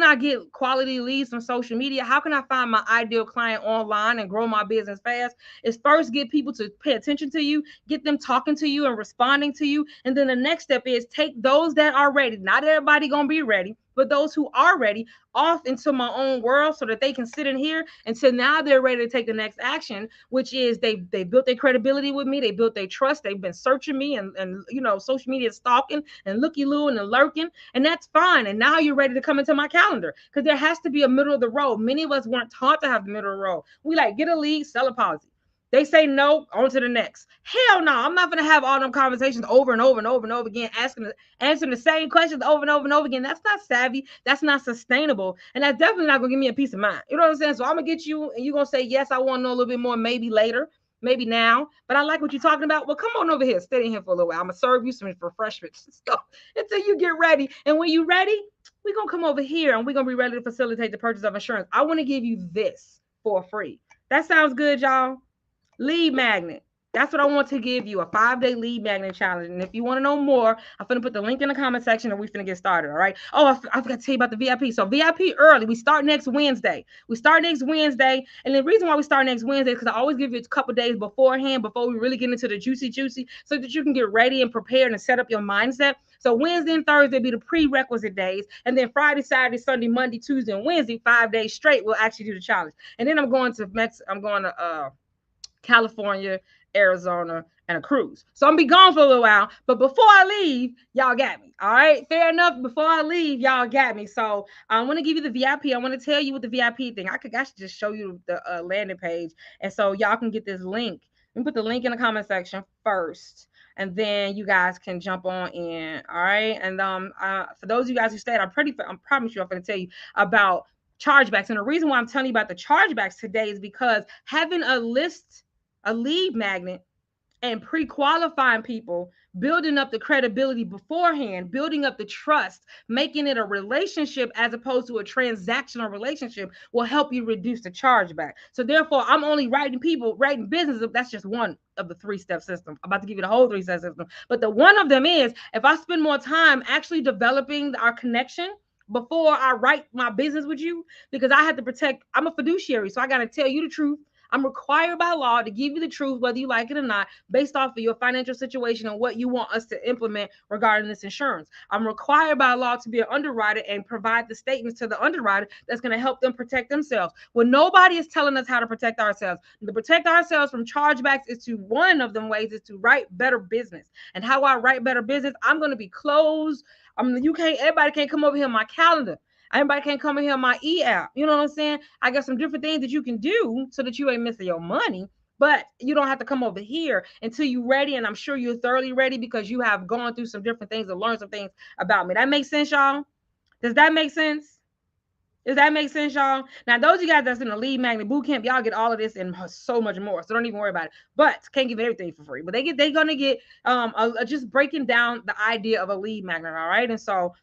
I get quality leads from social media? How can I find my ideal client online and grow my business fast? Is first get people to pay attention to you, get them talking to you and responding to you. And then the next step is take those that are ready. Not everybody gonna be ready, but those who are ready off into my own world so that they can sit in here until now they're ready to take the next action, which is they built their credibility with me, they built their trust, they've been searching me and social media stalking and looky-loo and lurking, and that's fine. And now you're ready to come into my calendar because there has to be a middle of the road. Many of us weren't taught to have the middle of the road. We like get a lead, sell a policy. They say no, on to the next. Hell no, I'm not gonna have all them conversations over and over and over and over again, answering the same questions over and over and over again. That's not savvy. That's not sustainable, and that's definitely not gonna give me a peace of mind. You know what I'm saying? So I'm gonna get you, and you're gonna say yes. I want to know a little bit more, maybe later, maybe now. But I like what you're talking about. Well, come on over here, stay in here for a little while. I'm gonna serve you some refreshments until you get ready. And when you're ready, we're gonna come over here and we're gonna be ready to facilitate the purchase of insurance. I want to give you this for free. That sounds good, y'all. Lead magnet. That's what I want to give you, a 5-day lead magnet challenge. And if you want to know more, I'm going to put the link in the comment section and we're going to get started. All right. Oh, I forgot to tell you about the VIP. So VIP early, we start next Wednesday. And the reason why we start next Wednesday is because I always give you a couple days beforehand before we really get into the juicy, so that you can get ready and prepared and set up your mindset. So Wednesday and Thursday be the prerequisite days. And then Friday, Saturday, Sunday, Monday, Tuesday, and Wednesday, 5 days straight, we'll actually do the challenge. And then I'm going to California, Arizona, and a cruise. So I'm gonna be gone for a little while. But before I leave, y'all got me. All right, fair enough. Before I leave, y'all got me. So I want to give you the VIP. I want to tell you what the VIP thing. I should just show you the landing page, and so y'all can get this link. Let me put the link in the comment section first, and then you guys can jump on in. All right, and for those of you guys who stayed, I'm promise you, I'm gonna tell you about chargebacks. And the reason why I'm telling you about the chargebacks today is because having a lead magnet and pre-qualifying people, building up the credibility beforehand, building up the trust, making it a relationship as opposed to a transactional relationship will help you reduce the chargeback. So therefore, I'm only writing business. That's just one of the 3-step system. I'm about to give you the whole 3-step system. But the one of them is, if I spend more time actually developing our connection before I write my business with you, because I have to protect, I'm a fiduciary, so I got to tell you the truth. I'm required by law to give you the truth, whether you like it or not, based off of your financial situation and what you want us to implement regarding this insurance. I'm required by law to be an underwriter and provide the statements to the underwriter that's going to help them protect themselves. Well, nobody is telling us how to protect ourselves. To protect ourselves from chargebacks one of them ways is to write better business. And how I write better business, I'm going to be closed. Everybody can't come over here on my calendar. Everybody can't come in here on my e-app. You know what I'm saying? I got some different things that you can do so that you ain't missing your money, but you don't have to come over here until you're ready. And I'm sure you're thoroughly ready because you have gone through some different things and learned some things about me. That makes sense, y'all? Does that make sense? Does that make sense, y'all? Now, those of you guys that's in the Lead Magnet Bootcamp, y'all get all of this and so much more. So don't even worry about it. But can't give everything for free. But they're gonna get just breaking down the idea of a lead magnet. All right. And so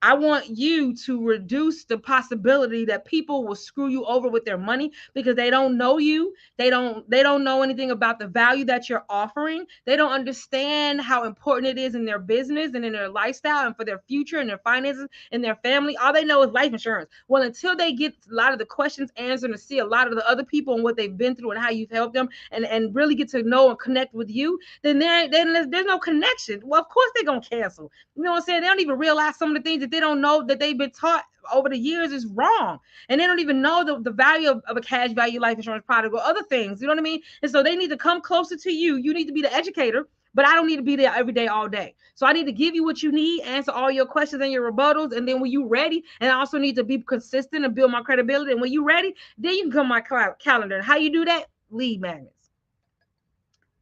I want you to reduce the possibility that people will screw you over with their money because they don't know you. They don't know anything about the value that you're offering. They don't understand how important it is in their business and in their lifestyle and for their future and their finances and their family. All they know is life insurance. Well, until they get a lot of the questions answered and see a lot of the other people and what they've been through and how you've helped them and really get to know and connect with you, then there's no connection. Well, of course they're gonna cancel. You know what I'm saying? They don't even realize some of the things that they don't know that they've been taught over the years is wrong. And they don't even know the value of a cash value life insurance product or other things. You know what I mean? And so they need to come closer to you. You need to be the educator, but I don't need to be there every day, all day. So I need to give you what you need, answer all your questions and your rebuttals. And then when you ready, and I also need to be consistent and build my credibility. And when you ready, then you can come my calendar. And how you do that? Lead magnets.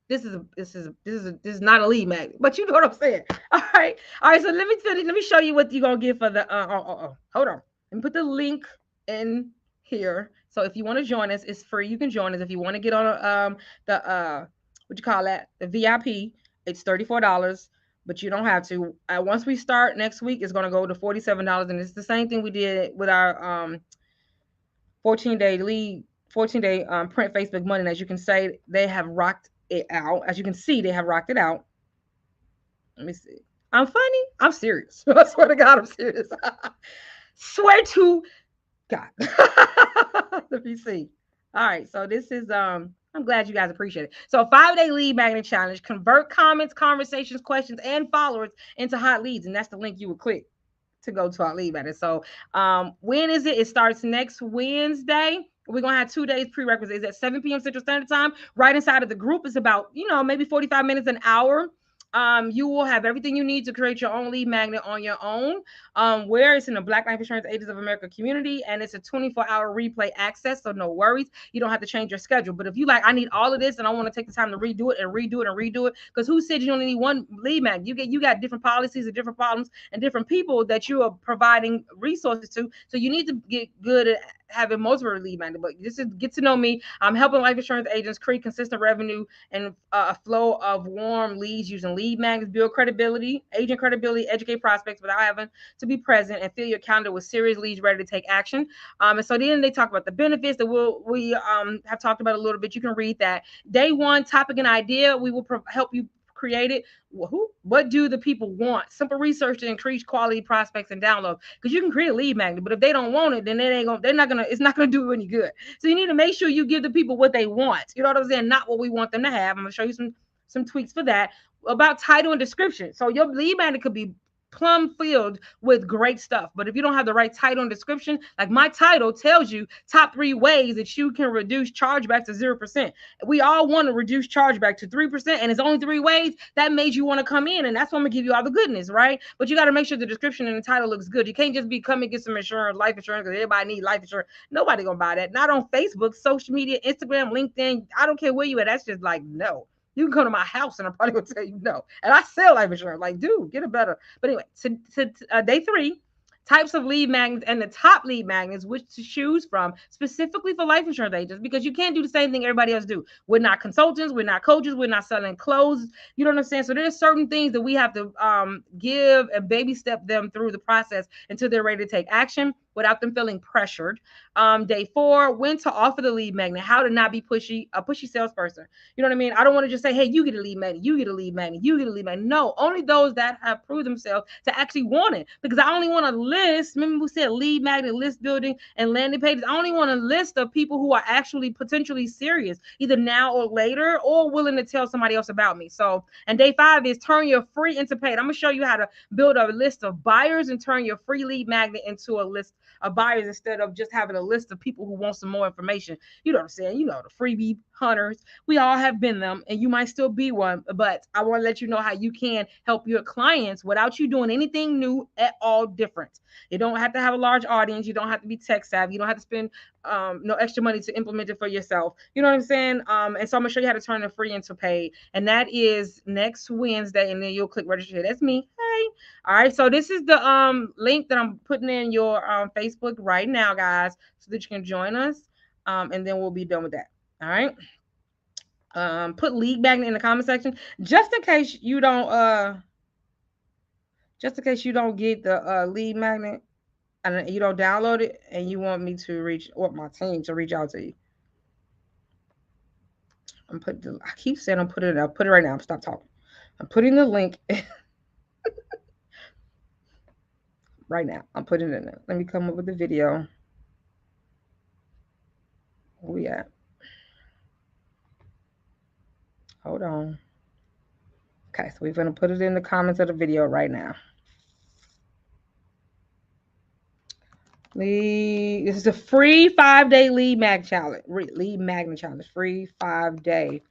This is not a lead magnet, but you know what I'm saying. All right. So let me finish. Let me show you what you're gonna get for the. Hold on. Let me put the link in here. So if you want to join us, it's free. You can join us if you want to get on the what you call that, the VIP. It's $34, but you don't have to. Once we start next week, it's gonna go to $47, and it's the same thing we did with our 14-day lead, 14-day print Facebook money. And as you can say, they have rocked it out. As you can see, they have rocked it out. Let me see. I'm funny. I'm serious. I swear to God, I'm serious. Swear to God. Let me see. All right. So this is I'm glad you guys appreciate it. So 5-day lead magnet challenge. Convert comments, conversations, questions, and followers into hot leads. And that's the link you would click to go to our lead magnet. So when is it? It starts next Wednesday. We're gonna have 2 days prerequisites at 7 p.m. Central Standard Time. Right inside of the group is about, maybe 45 minutes, an hour. You will have everything you need to create your own lead magnet on your own. Where it's in the Black Life Insurance Agents of America community, and it's a 24-hour replay access, so no worries. You don't have to change your schedule. But if you like, I need all of this, and I want to take the time to redo it and redo it and redo it, because who said you only need one lead magnet? You got different policies and different problems and different people that you are providing resources to. So you need to get good at having multiple lead magnets. But this is get to know me. I'm helping life insurance agents create consistent revenue and a flow of warm leads using lead magnets, build credibility, agent credibility, educate prospects without having to be present, and fill your calendar with serious leads ready to take action. And so then they talk about the benefits that we have talked about a little bit. You can read that. Day one, topic and idea. We will help you create it. What do the people want? Simple research to increase quality prospects and downloads. Because you can create a lead magnet, but if they don't want it, then it's not gonna do you any good. So you need to make sure you give the people what they want. You know what I'm saying? Not what we want them to have. I'm gonna show you some tweaks for that. About title and description. So your lead magnet could be plumb filled with great stuff. But if you don't have the right title and description, like my title tells you top 3 ways that you can reduce chargeback to 0%. We all want to reduce chargeback to 3%, and it's only 3 ways. That made you want to come in, and that's why I'm gonna give you all the goodness, right? But you got to make sure the description and the title looks good. You can't just be come and get some insurance, life insurance, because everybody needs life insurance. Nobody gonna buy that. Not on Facebook, social media, Instagram, LinkedIn. I don't care where you at. That's just like no. You can come to my house and I'm probably gonna tell you no. And I sell life insurance. Like, dude, get it better. But anyway, day 3, types of lead magnets and the top lead magnets, which to choose from specifically for life insurance agents, because you can't do the same thing everybody else do. We're not consultants, we're not coaches, we're not selling clothes. You know what I'm saying? So there's certain things that we have to give and baby step them through the process until they're ready to take action without them feeling pressured. Day 4, when to offer the lead magnet, how to not be a pushy salesperson. You know what I mean? I don't want to just say, hey, you get a lead magnet, you get a lead magnet, you get a lead magnet. No, only those that have proved themselves to actually want it. Because I only want to list, remember we said lead magnet, list building, and landing pages. I only want a list of people who are actually potentially serious, either now or later, or willing to tell somebody else about me. So, and day 5 is turn your free into paid. I'm going to show you how to build a list of buyers and turn your free lead magnet into a list of buyers instead of just having a list of people who want some more information. You know what I'm saying? You know, the freebie hunters. We all have been them, and you might still be one, but I want to let you know how you can help your clients without you doing anything new at all different. You don't have to have a large audience. You don't have to be tech savvy. You don't have to spend no extra money to implement it for yourself. You know what I'm saying? And so I'm gonna show you how to turn the free into paid, and that is next Wednesday. And then you'll click register. That's me. Hey, all right. So this is the link that I'm putting in your Facebook right now, guys, so that you can join us. And then we'll be done with that. All right. Put lead magnet in the comment section just in case you don't Just in case you don't get the lead magnet and you don't download it and you want me to reach, or my team to reach out to you. I keep saying I'm putting it, I'll put it right now. Stop talking. I'm putting the link right now. I'm putting it in there. Let me come up with the video. Where we at? Hold on. Okay, so we're gonna put it in the comments of the video right now. This is a free 5-day lead mag challenge. Lead magnet challenge. Free 5-day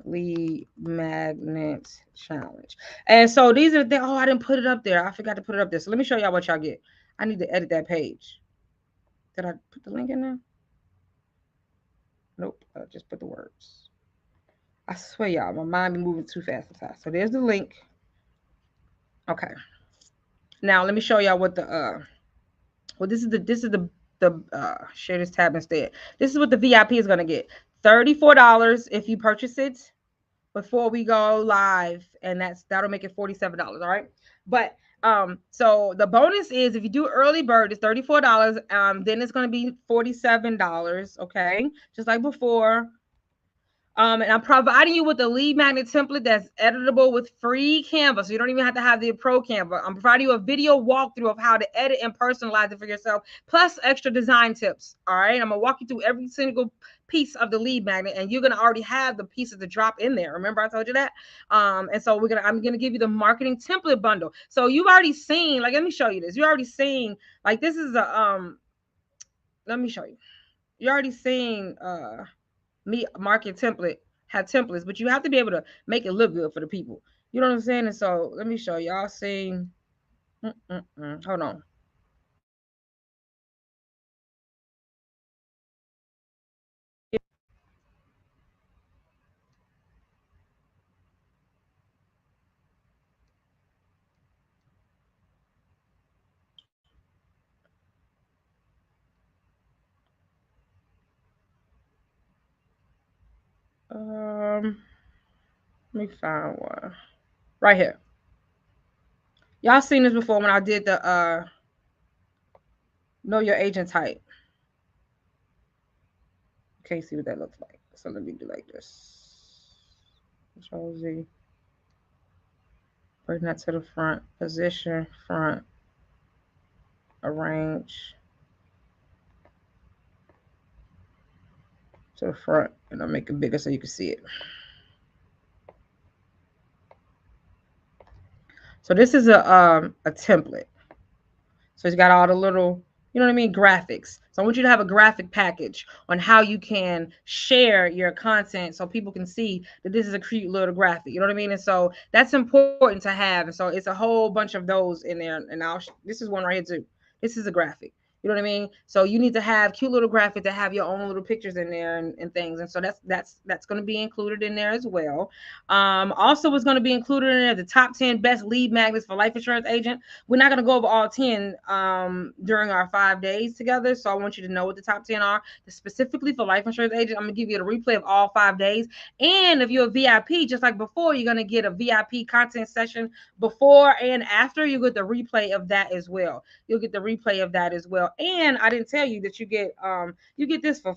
lead magnet challenge. And so these are the, oh, I didn't put it up there. I forgot to put it up there. So let me show y'all what y'all get. I need to edit that page. Did I put the link in there? Nope. I just put the words. I swear y'all, my mind be moving too fast sometimes. So there's the link. Okay. Now let me show y'all what the well, this is the share this tab instead. This is what the VIP is gonna get. $34 if you purchase it before we go live, and that'll make it $47. All right. But so the bonus is if you do early bird, it's $34. Then it's gonna be $47. Okay, just like before. And I'm providing you with a lead magnet template that's editable with free Canva. So you don't even have to have the pro Canva. I'm providing you a video walkthrough of how to edit and personalize it for yourself, plus extra design tips. All right. I'm going to walk you through every single piece of the lead magnet, and you're going to already have the pieces to drop in there. Remember I told you that? And so I'm going to give you the marketing template bundle. So you've already seen, like, let me show you this. You already seen, like, this is let me show you. You already seen, me market template have templates, but you have to be able to make it look good for the people. You know what I'm saying? And so let me show y'all. See, hold on. Let me find one right here. Y'all seen this before when I did the know your agent type. Can't see what that looks like, so let me do like this. Control Z. Bring that to the front. Position, front, arrange to the front, and I'll make it bigger so you can see it. So this is a template. So it's got all the little, you know what I mean, graphics. So I want you to have a graphic package on how you can share your content so people can see that this is a cute little graphic. You know what I mean? And so that's important to have. And so it's a whole bunch of those in there. And this is one right here too. This is a graphic. You know what I mean? So you need to have cute little graphics that have your own little pictures in there and things. And so that's going to be included in there as well. Also, what's going to be included in there, the top 10 best lead magnets for life insurance agent. We're not going to go over all 10 during our 5 days together. So I want you to know what the top 10 are. Specifically for life insurance agent, I'm going to give you a replay of all 5 days. And if you're a VIP, just like before, you're going to get a VIP content session before and after. You get the replay of that as well. You'll get the replay of that as well. And I didn't tell you that you get this for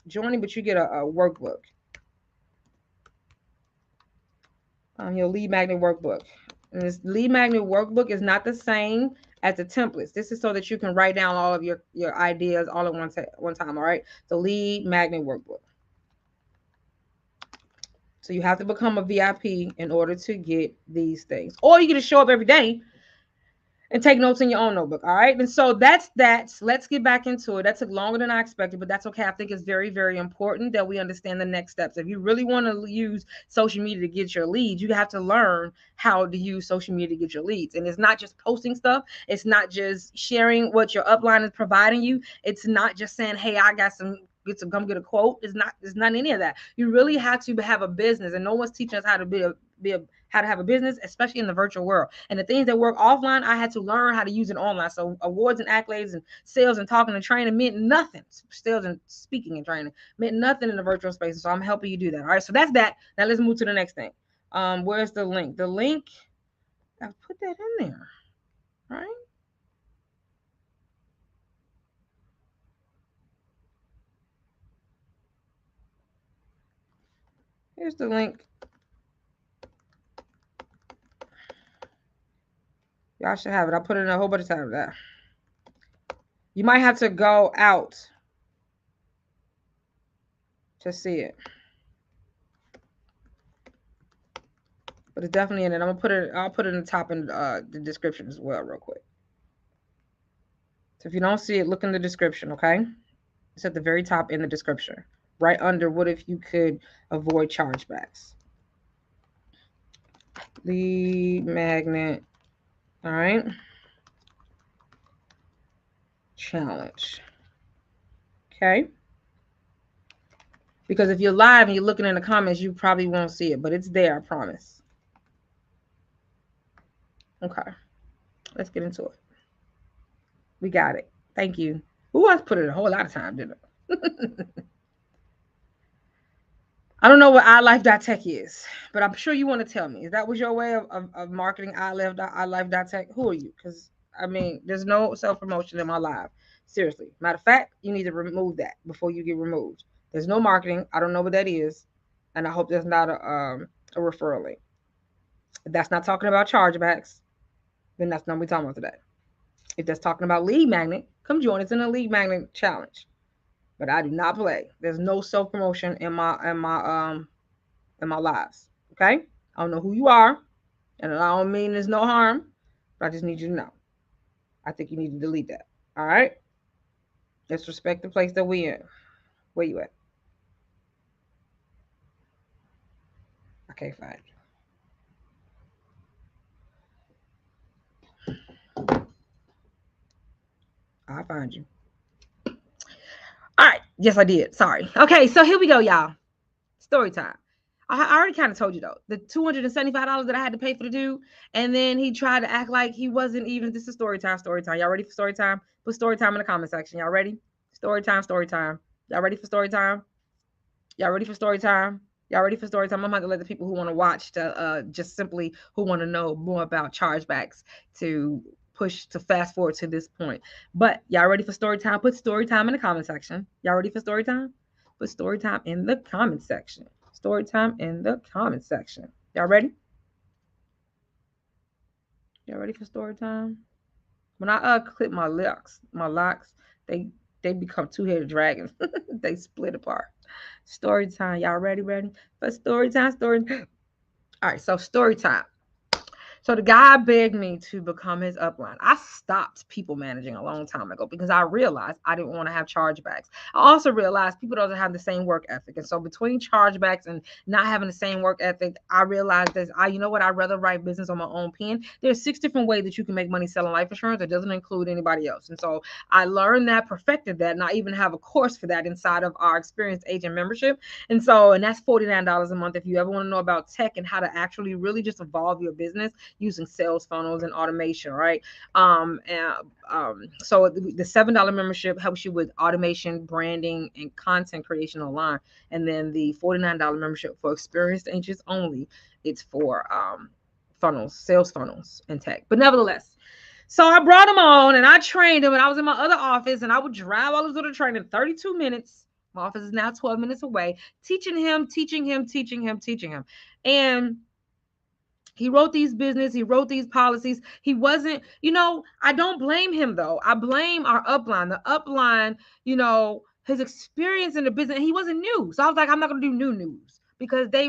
joining, but you get a workbook. Your lead magnet workbook. And this lead magnet workbook is not the same as the templates. This is so that you can write down all of your ideas all at one time. All right. The lead magnet workbook. So you have to become a VIP in order to get these things, or you get to show up every day and take notes in your own notebook. All right. And so that's that. Let's get back into it. That took longer than I expected, but that's okay. I think it's very, very important that we understand the next steps. If you really want to use social media to get your leads, you have to learn how to use social media to get your leads. And it's not just posting stuff. It's not just sharing what your upline is providing you. It's not just saying, hey, I got some come get a quote. It's not any of that. You really have to have a business, and no one's teaching us how to how to have a business, especially in the virtual world. And the things that work offline, I had to learn how to use it online. So awards and accolades and sales and talking and training meant nothing. Sales and speaking and training meant nothing in the virtual space. So I'm helping you do that. All right. So that's that. Now let's move to the next thing. Where's the link? The link I've put that in there, right? Here's the link. Y'all should have it. I put it in a whole bunch of times there. You might have to go out to see it. But it's definitely in it. I'll put it in the top in the description as well, real quick. So if you don't see it, look in the description, okay? It's at the very top in the description. Right under what if you could avoid chargebacks. Lead magnet. All right. Challenge. Okay. Because if you're live and you're looking in the comments, you probably won't see it, but it's there, I promise. Okay. Let's get into it. We got it. Thank you. Ooh, I put in a whole lot of time, didn't I? I don't know what iLife.tech is, but I'm sure you want to tell me. Is that was your way of marketing iLife.tech? Who are you? Because, I mean, there's no self-promotion in my live. Seriously. Matter of fact, you need to remove that before you get removed. There's no marketing. I don't know what that is. And I hope there's not a referral link. If that's not talking about chargebacks, then that's not what we're talking about today. If that's talking about lead magnet, come join us in a lead magnet challenge. But I do not play. There's no self promotion in my lives. Okay? I don't know who you are, and I don't mean there's no harm, but I just need you to know. I think you need to delete that. All right? Let's respect the place that we in. Where you at? I can't find you. I'll find you. All right. Yes, I did. Sorry. Okay, so here we go, y'all. Story time. I already kind of told you though, the $275 that I had to pay for the dude, and then he tried to act like he wasn't even. This is story time. Story time. Y'all ready for story time? Put story time in the comment section. Y'all ready? Story time. Story time. Y'all ready for story time? Y'all ready for story time? Y'all ready for story time? I'm about to let the people who want to watch to just simply who want to know more about chargebacks to push to fast forward to this point. But y'all ready for story time? Put story time in the comment section. Y'all ready for story time? Put story time in the comment section. Story time in the comment section. Y'all ready? Y'all ready for story time? When I clip my locks, they they become two-headed dragons. They split apart. Story time. Y'all ready? Ready for story time? Story. All right. So story time. So the guy begged me to become his upline. I stopped people managing a long time ago because I realized I didn't want to have chargebacks. I also realized people don't have the same work ethic. And so between chargebacks and not having the same work ethic, I realized that you know what, I'd rather write business on my own pen. There's 6 different ways that you can make money selling life insurance. It doesn't include anybody else. And so I learned that, perfected that, and I even have a course for that inside of our experienced agent membership. And that's $49 a month if you ever want to know about tech and how to actually really just evolve your business using sales funnels and automation, right? So the $7 membership helps you with automation, branding, and content creation online. And then the $49 membership for experienced agents only, it's for funnels, sales funnels, and tech. But nevertheless, so I brought him on and I trained him, and I was in my other office and I would drive all this little training 32 minutes. My office is now 12 minutes away, teaching him. And he wrote these business, he wrote these policies. He wasn't, I don't blame him though. I blame our upline. The upline, his experience in the business, he wasn't new. So I was like, I'm not gonna do new news because I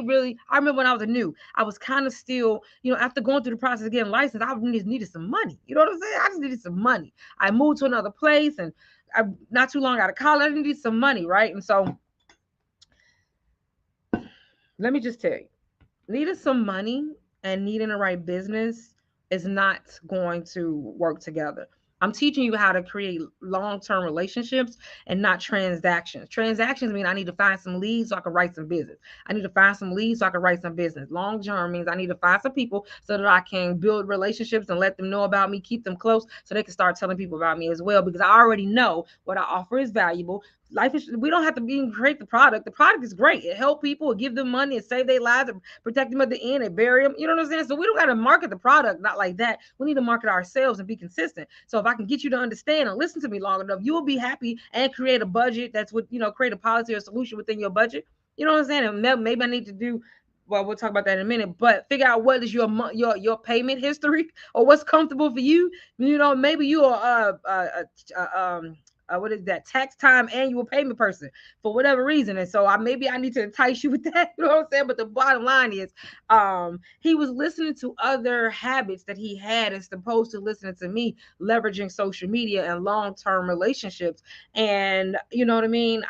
remember when I was new, I was kind of still, after going through the process of getting licensed, I just needed some money. You know what I'm saying? I just needed some money. I moved to another place and not too long out of college, I needed some money, right? And so let me just tell you, needing some money and needing the right business is not going to work together. I'm teaching you how to create long-term relationships and not transactions. Transactions mean I need to find some leads so I can write some business. I need to find some leads so I can write some business. Long term means I need to find some people so that I can build relationships and let them know about me, keep them close so they can start telling people about me as well, because I already know what I offer is valuable. Life is, we don't have to be create the product. The product is great. It help people, it give them money, it save their lives, it protect them at the end, it bury them. You know what I'm saying? So we don't got to market the product, not like that. We need to market ourselves and be consistent. So if I can get you to understand and listen to me long enough, you will be happy and create a budget that's what, create a policy or solution within your budget. You know what I'm saying? And maybe I need to do, well, we'll talk about that in a minute, but figure out what is your payment history or what's comfortable for you. Maybe you are what is that, tax time annual payment person for whatever reason, and so maybe I need to entice you with that. You know what I'm saying? But the bottom line is, he was listening to other habits that he had as opposed to listening to me, leveraging social media and long-term relationships. And you know what I mean?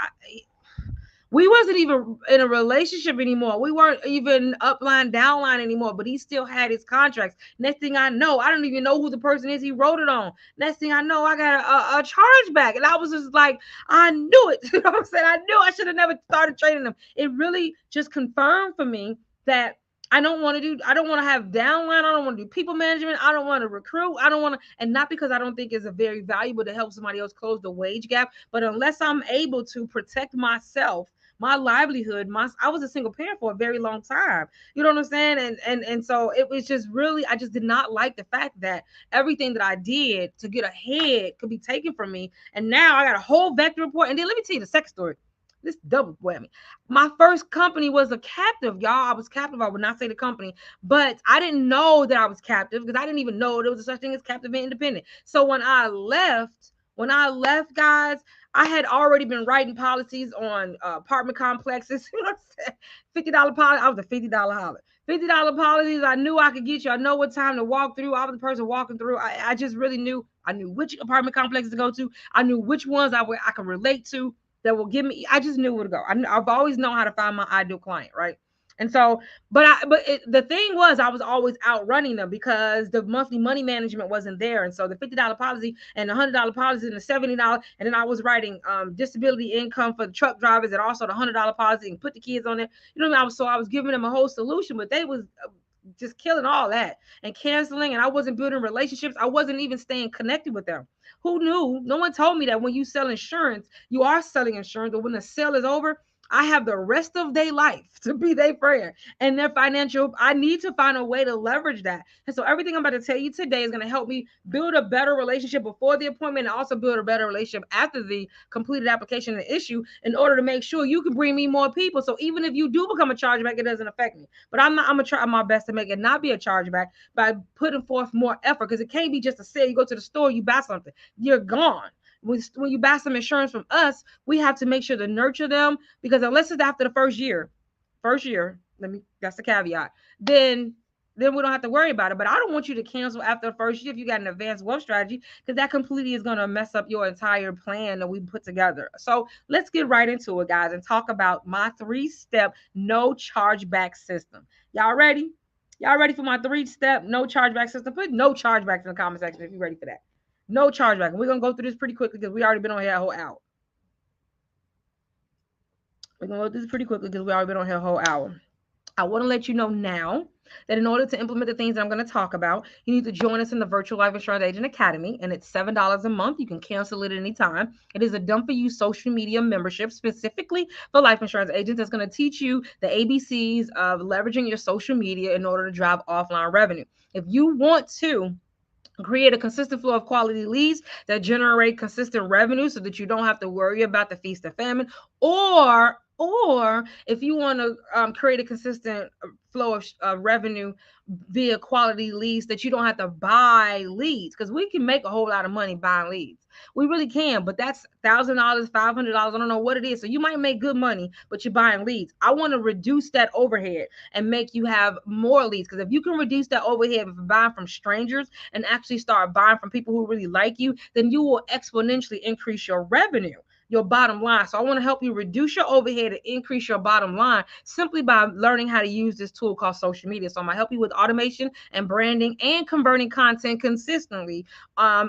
We wasn't even in a relationship anymore. We weren't even upline, downline anymore, but he still had his contracts. Next thing I know, I don't even know who the person is he wrote it on. Next thing I know, I got a chargeback. And I was just like, I knew it. You know what I'm saying? I knew I should have never started trading them. It really just confirmed for me that I don't want to have downline. I don't want to do people management. I don't want to recruit. I don't want to, and not because I don't think it's a very valuable to help somebody else close the wage gap, but unless I'm able to protect myself, my livelihood, I was a single parent for a very long time. You know what I'm saying? And so it was just really, I just did not like the fact that everything that I did to get ahead could be taken from me. And now I got a whole vector report. And then let me tell you the second story. This double whammy. My first company was a captive, y'all. I was captive. I would not say the company, but I didn't know that I was captive because I didn't even know there was a such thing as captive and independent. So when I left, guys, I had already been writing policies on apartment complexes. You know what I'm saying? $50 policy. I was a $50 holler. $50 policies. I knew I could get you. I know what time to walk through. I was the person walking through. I just really knew. I knew which apartment complexes to go to. I knew which ones I could relate to that will give me. I just knew where to go. I've always known how to find my ideal client, right? And so, the thing was, I was always outrunning them because the monthly money management wasn't there. And so the $50 policy and the $100 policy and the $70, and then I was writing disability income for the truck drivers and also the $100 policy and put the kids on there. You know what I mean? I was giving them a whole solution, but they was just killing all that and canceling, and I wasn't building relationships. I wasn't even staying connected with them. Who knew? No one told me that when you sell insurance, you are selling insurance, but when the sale is over, I have the rest of their life to be their friend and their financial. I need to find a way to leverage that. And so everything I'm about to tell you today is going to help me build a better relationship before the appointment and also build a better relationship after the completed application and issue in order to make sure you can bring me more people. So even if you do become a chargeback, it doesn't affect me. But I'm going to try my best to make it not be a chargeback by putting forth more effort, because it can't be just a sale. You go to the store, you buy something, you're gone. When you buy some insurance from us, we have to make sure to nurture them, because unless it's after the first year, that's the caveat, then we don't have to worry about it. But I don't want you to cancel after the first year if you got an advanced wealth strategy, because that completely is going to mess up your entire plan that we put together. So let's get right into it, guys, and talk about my 3-step no chargeback system. Y'all ready? Y'all ready for my 3-step no chargeback system? Put no chargebacks in the comment section if you're ready for that. No chargeback. And we're going to go through this pretty quickly because we already been on here a whole hour. We're going to go through this pretty quickly because we already been on here a whole hour. I want to let you know now that in order to implement the things that I'm going to talk about, you need to join us in the Virtual Life Insurance Agent Academy, and it's $7 a month. You can cancel it at any time. It is a done-for-you social media membership specifically for life insurance agents that's going to teach you the ABCs of leveraging your social media in order to drive offline revenue. If you want to create a consistent flow of quality leads that generate consistent revenue so that you don't have to worry about the feast of famine, or if you want to create a consistent flow of revenue via quality leads that you don't have to buy leads, because we can make a whole lot of money buying leads. We really can, but that's $1,000, $500. I don't know what it is. So you might make good money, but you're buying leads. I want to reduce that overhead and make you have more leads, because if you can reduce that overhead of buying from strangers and actually start buying from people who really like you, then you will exponentially increase your revenue. your bottom line. So I want to help you reduce your overhead and increase your bottom line simply by learning how to use this tool called social media. So I'm gonna help you with automation and branding and converting content consistently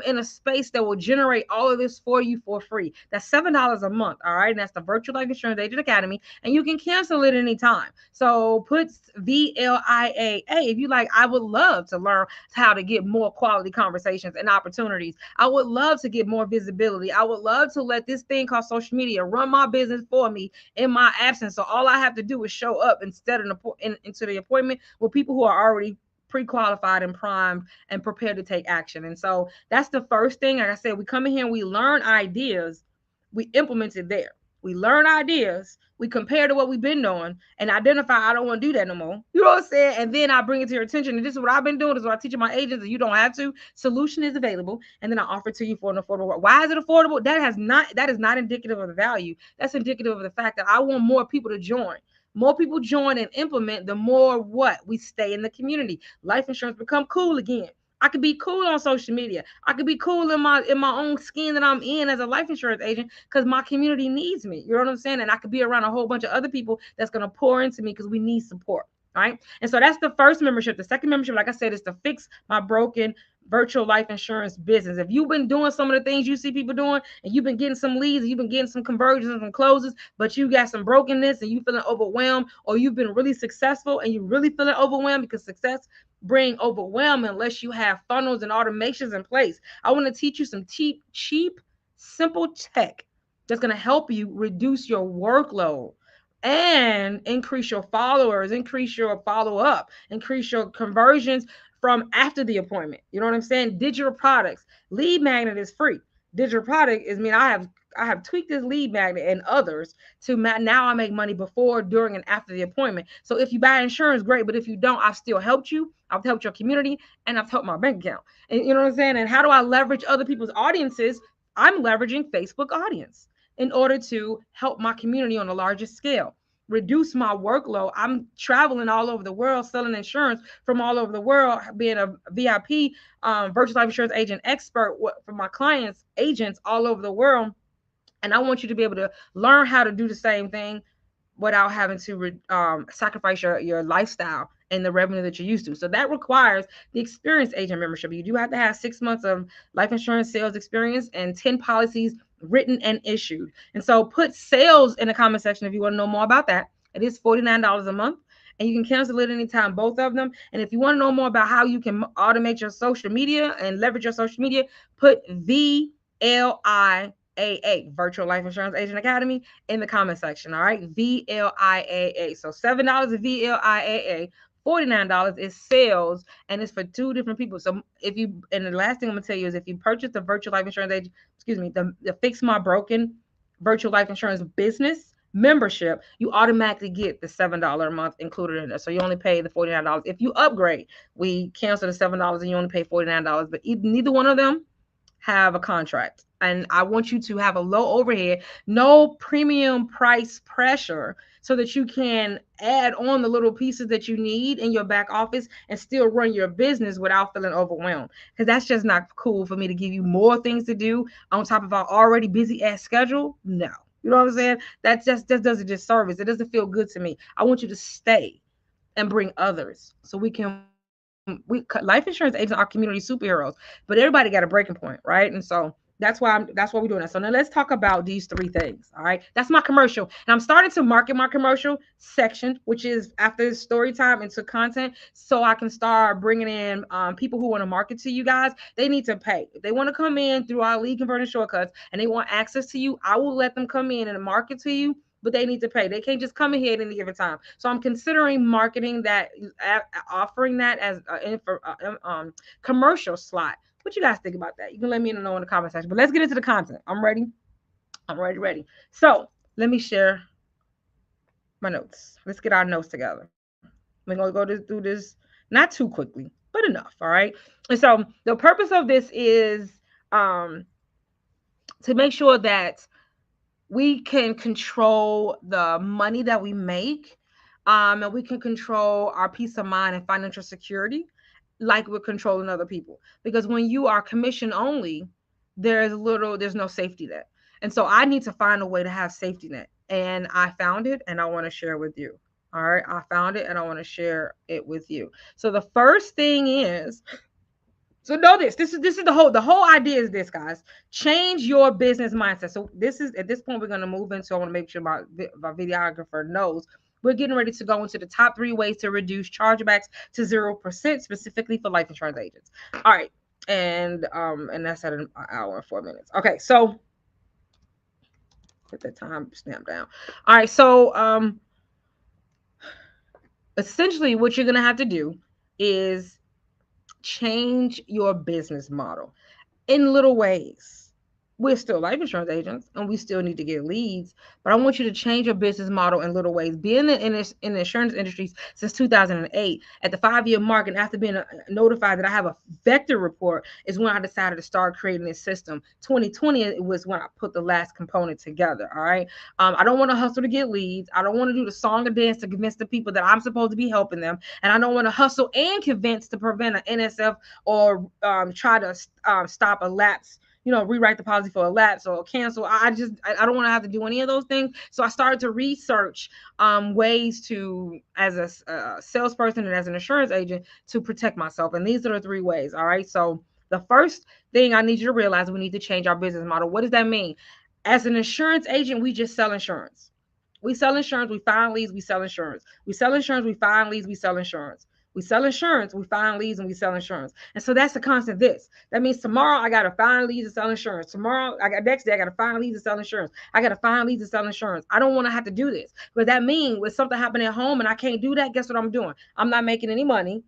in a space that will generate all of this for you for free. That's $7 a month. All right. And that's the Virtual Life Insurance Agent Academy. And you can cancel it anytime. So put VLIAA. If you like, I would love to learn how to get more quality conversations and opportunities. I would love to get more visibility. I would love to let this thing called social media run my business for me in my absence. So all I have to do is show up instead of into the appointment with people who are already pre-qualified and primed and prepared to take action. And so that's the first thing. Like I said, we come in here and we learn ideas, we implement it there. We learn ideas, we compare to what we've been doing and identify I don't want to do that no more. You know what I'm saying? And then I bring it to your attention. And this is what I've been doing. This is what I teach my agents, and you don't have to. Solution is available. And then I offer it to you for an affordable. Why is it affordable? That is not indicative of the value. That's indicative of the fact that I want more people to join. More people join and implement, the more what? We stay in the community. Life insurance become cool again. I could be cool on social media. I could be cool in my own skin that I'm in as a life insurance agent because my community needs me. You know what I'm saying? And I could be around a whole bunch of other people that's gonna pour into me because we need support. Right. And so that's the first membership. The second membership, like I said, is to fix my broken virtual life insurance business. If you've been doing some of the things you see people doing and you've been getting some leads, you've been getting some conversions and some closes, but you got some brokenness and you feeling overwhelmed, or you've been really successful and you really feeling overwhelmed because success bring overwhelm unless you have funnels and automations in place. I want to teach you some cheap, simple tech that's going to help you reduce your workload and increase your followers, increase your follow up, increase your conversions from after the appointment. You know what I'm saying? Digital products. Lead magnet is free. Digital product is mean I have tweaked this lead magnet and others to now I make money before, during, and after the appointment. So if you buy insurance, great. But if you don't, I've still helped you. I've helped your community and I've helped my bank account. And you know what I'm saying? And how do I leverage other people's audiences? I'm leveraging Facebook audience in order to help my community on a larger scale, reduce my workload. I'm traveling all over the world, selling insurance from all over the world, being a VIP, virtual life insurance agent expert for my clients, agents all over the world. And I want you to be able to learn how to do the same thing without having to sacrifice your lifestyle and the revenue that you're used to. So that requires the experienced agent membership. You do have to have 6 months of life insurance sales experience and 10 policies written and issued. And so put sales in the comment section if you want to know more about that. It is $49 a month. And you can cancel it anytime, both of them. And if you want to know more about how you can automate your social media and leverage your social media, put VLIAA, Virtual Life Insurance Agent Academy, in the comment section. All right. VLIAA. So $7 is VLIAA. $49 is sales, and it's for two different people. So if you, and the last thing I'm gonna tell you is if you purchase the virtual life insurance agent, excuse me, the Fix My Broken virtual life insurance business membership, you automatically get the $7 a month included in it. So you only pay the $49. If you upgrade, we cancel the $7 and you only pay $49. But neither one of them have a contract. And I want you to have a low overhead, no premium price pressure, so that you can add on the little pieces that you need in your back office and still run your business without feeling overwhelmed. Because that's just not cool for me to give you more things to do on top of our already busy ass schedule. No. You know what I'm saying? That just does a disservice. It doesn't feel good to me. I want you to stay and bring others so life insurance agents are community superheroes, but everybody got a breaking point, right? And so that's why we're doing that. So now let's talk about these three things. All right, that's my commercial, and I'm starting to market my commercial section, which is after story time into content, so I can start bringing in people who want to market to you guys. They need to pay. If they want to come in through our lead converting shortcuts and they want access to you, I will let them come in and market to you, but they need to pay. They can't just come in here at any given time. So I'm considering marketing that, offering that as commercial slot. What you guys think about that? You can let me know in the comment section. But let's get into the content. I'm ready. I'm ready. So let me share my notes. Let's get our notes together. We're gonna go through this not too quickly, but enough. All right. And so the purpose of this is to make sure that we can control the money that we make, and we can control our peace of mind and financial security like we're controlling other people. Because when you are commission only, there's no safety net. And so I need to find a way to have safety net. And I found it and I want to share with you. All right. I found it and I want to share it with you. So the first thing is, so know this. This is the whole idea is this, guys. Change your business mindset. So this is at this point we're gonna move into. I want to make sure my videographer knows we're getting ready to go into the top 3 ways to reduce chargebacks to 0%, specifically for life insurance agents. All right, and that's at an hour and 4 minutes. Okay, so put the time stamp down. All right, so essentially what you're gonna have to do is change your business model in little ways. We're still life insurance agents and we still need to get leads, but I want you to change your business model in little ways. Being in the insurance industry since 2008, at the 5 year mark, and after being notified that I have a vector report, is when I decided to start creating this system. 2020 was when I put the last component together. All right. I don't want to hustle to get leads. I don't want to do the song and dance to convince the people that I'm supposed to be helping them. And I don't want to hustle and convince to prevent an NSF or try to stop a lapse, rewrite the policy for a lapse or cancel. I don't want to have to do any of those things. So I started to research ways to, as a salesperson and as an insurance agent, to protect myself. And these are the 3 ways. All right. So the first thing I need you to realize, we need to change our business model. What does that mean? As an insurance agent, we just sell insurance. We sell insurance, we find leads, we sell insurance. We sell insurance, we find leads, we sell insurance. We sell insurance, we find leads, and we sell insurance. And so that's the constant this. That means tomorrow I gotta find leads and sell insurance. Tomorrow, next day I gotta find leads and sell insurance. I gotta find leads and sell insurance. I don't want to have to do this. But that means when something happened at home and I can't do that, guess what I'm doing? I'm not making any money.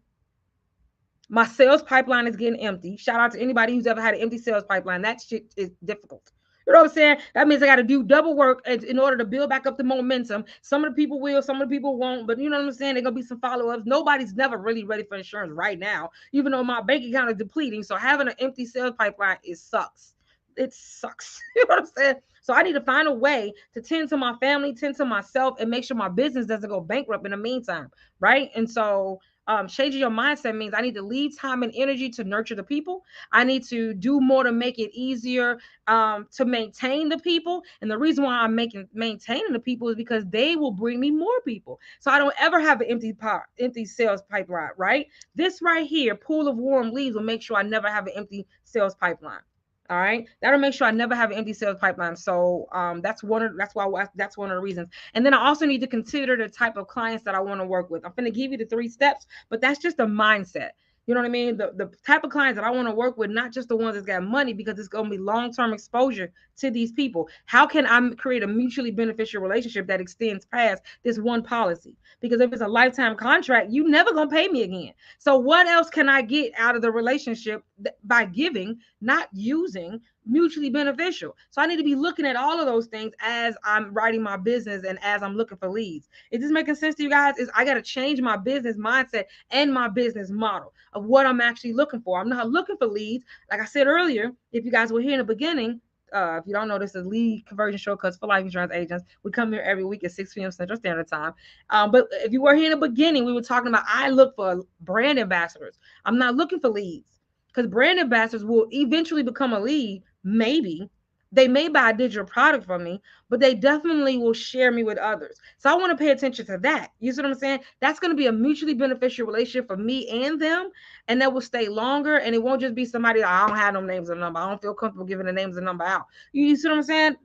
My sales pipeline is getting empty. Shout out to anybody who's ever had an empty sales pipeline. That shit is difficult. You know what I'm saying? That means I got to do double work in order to build back up the momentum. Some of the people will, some of the people won't. But you know what I'm saying? There's going to be some follow-ups. Nobody's never really ready for insurance right now, even though my bank account is depleting. So having an empty sales pipeline, it sucks. It sucks. You know what I'm saying? So I need to find a way to tend to my family, tend to myself, and make sure my business doesn't go bankrupt in the meantime. Right. And so changing your mindset means I need to leave time and energy to nurture the people. I need to do more to make it easier to maintain the people. And the reason why I'm maintaining the people is because they will bring me more people. So I don't ever have an empty sales pipeline, right? This right here, pool of warm leads, will make sure I never have an empty sales pipeline. All right, that'll make sure I never have an empty sales pipeline. So that's one of the reasons. And then I also need to consider the type of clients that I want to work with. I'm going to give you the 3 steps, but that's just a mindset. You know what I mean? The type of clients that I want to work with, not just the ones that got money, because it's going to be long-term exposure to these people. How can I create a mutually beneficial relationship that extends past this one policy? Because if it's a lifetime contract, you never going to pay me again. So what else can I get out of the relationship by giving, not using, mutually beneficial? So I need to be looking at all of those things as I'm writing my business and as I'm looking for leads. Is this making sense to you guys? I got to change my business mindset and my business model of what I'm actually looking for. I'm not looking for leads. Like I said earlier, if you guys were here in the beginning, if you don't know, this is lead conversion shortcuts for life insurance agents. We come here every week at 6 p.m. Central Standard Time. But if you were here in the beginning, we were talking about I look for brand ambassadors. I'm not looking for leads, because brand ambassadors will eventually become a lead. Maybe they may buy a digital product from me, but they definitely will share me with others. So I want to pay attention to that. You see what I'm saying? That's going to be a mutually beneficial relationship for me and them, and that will stay longer. And it won't just be somebody, I don't have no names and number. I don't feel comfortable giving the names and number out. You see what I'm saying?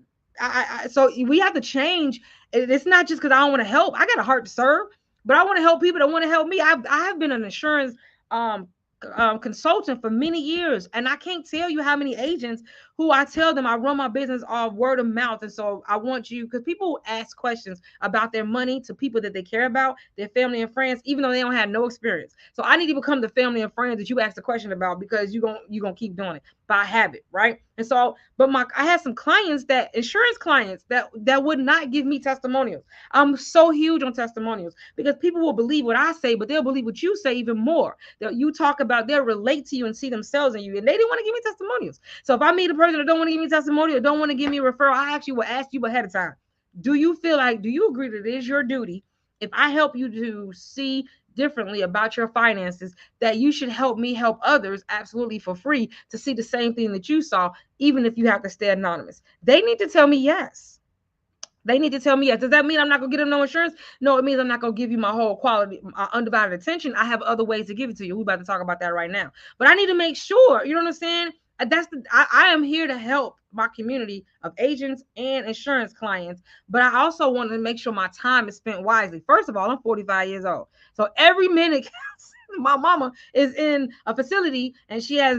So we have to change. It's not just because I don't want to help. I got a heart to serve, but I want to help people that want to help me. I have been an insurance consultant for many years, and I can't tell you how many agents who I tell them I run my business off word of mouth. And so I want you, because people ask questions about their money to people that they care about, their family and friends, even though they don't have no experience. So I need to become the family and friends that you ask the question about, because you're gonna keep doing it by habit, right? And so, but I had some clients, that insurance clients, that would not give me testimonials. I'm so huge on testimonials, because people will believe what I say, but they'll believe what you say even more. You talk about, they'll relate to you and see themselves in you, and they didn't want to give me testimonials. So if I meet a person that don't want to give me testimonial, don't want to give me a referral, I actually will ask you ahead of time. Do you agree that it is your duty, if I help you to see differently about your finances, that you should help me help others absolutely for free to see the same thing that you saw, even if you have to stay anonymous. They need to tell me yes. They need to tell me yes. Does that mean I'm not gonna get them no insurance? No, it means I'm not gonna give you my whole quality, undivided attention. I have other ways to give it to you. We're about to talk about that right now. But I need to make sure, you know what I'm saying? I am here to help my community of agents and insurance clients, but I also want to make sure my time is spent wisely. First of all, I'm 45 years old, so every minute counts. My mama is in a facility and she has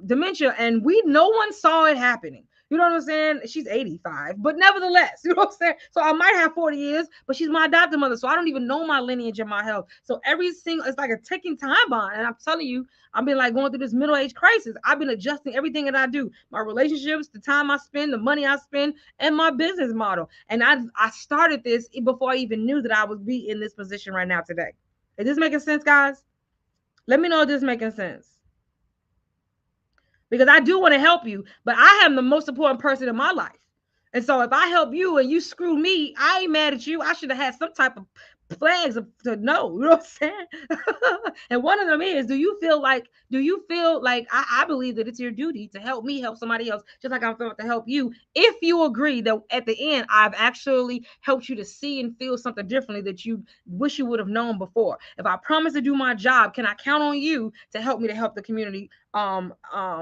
dementia, and no one saw it happening. You know what I'm saying? She's 85, but nevertheless, you know what I'm saying? So I might have 40 years, but she's my adopted mother. So I don't even know my lineage and my health. So every single, it's like a ticking time bomb. And I'm telling you, I've been like going through this middle age crisis. I've been adjusting everything that I do, my relationships, the time I spend, the money I spend, and my business model. And I started this before I even knew that I would be in this position right now today. Is this making sense, guys? Let me know if this is making sense, because I do want to help you, but I am the most important person in my life. And so if I help you and you screw me, I ain't mad at you. I should have had some type of flags to know. You know what I'm saying? And one of them is, do you feel like I believe that it's your duty to help me help somebody else, just like I'm felt to help you, if you agree that at the end I've actually helped you to see and feel something differently that you wish you would have known before. If I promise to do my job, can I count on you to help me to help the community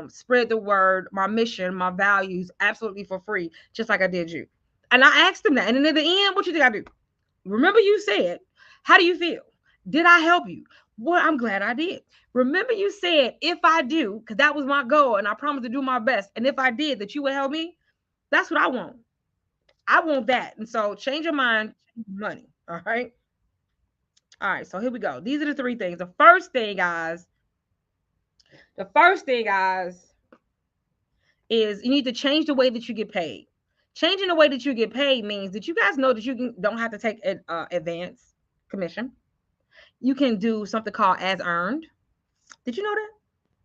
spread the word, my mission, my values, absolutely for free, just like I did you? And I asked him that. And then at the end, what you think I do? Remember, you said, how do you feel? Did I help you? Well, I'm glad I did. Remember, you said, if I do, because that was my goal, and I promised to do my best. And if I did, that you would help me. That's what I want. I want that. And so change your mind, money. All right. All right. So here we go. These are the three things. The first thing, guys, is you need to change the way that you get paid. Changing the way that you get paid means that you guys know that don't have to take an advance commission. You can do something called as earned. Did you know that?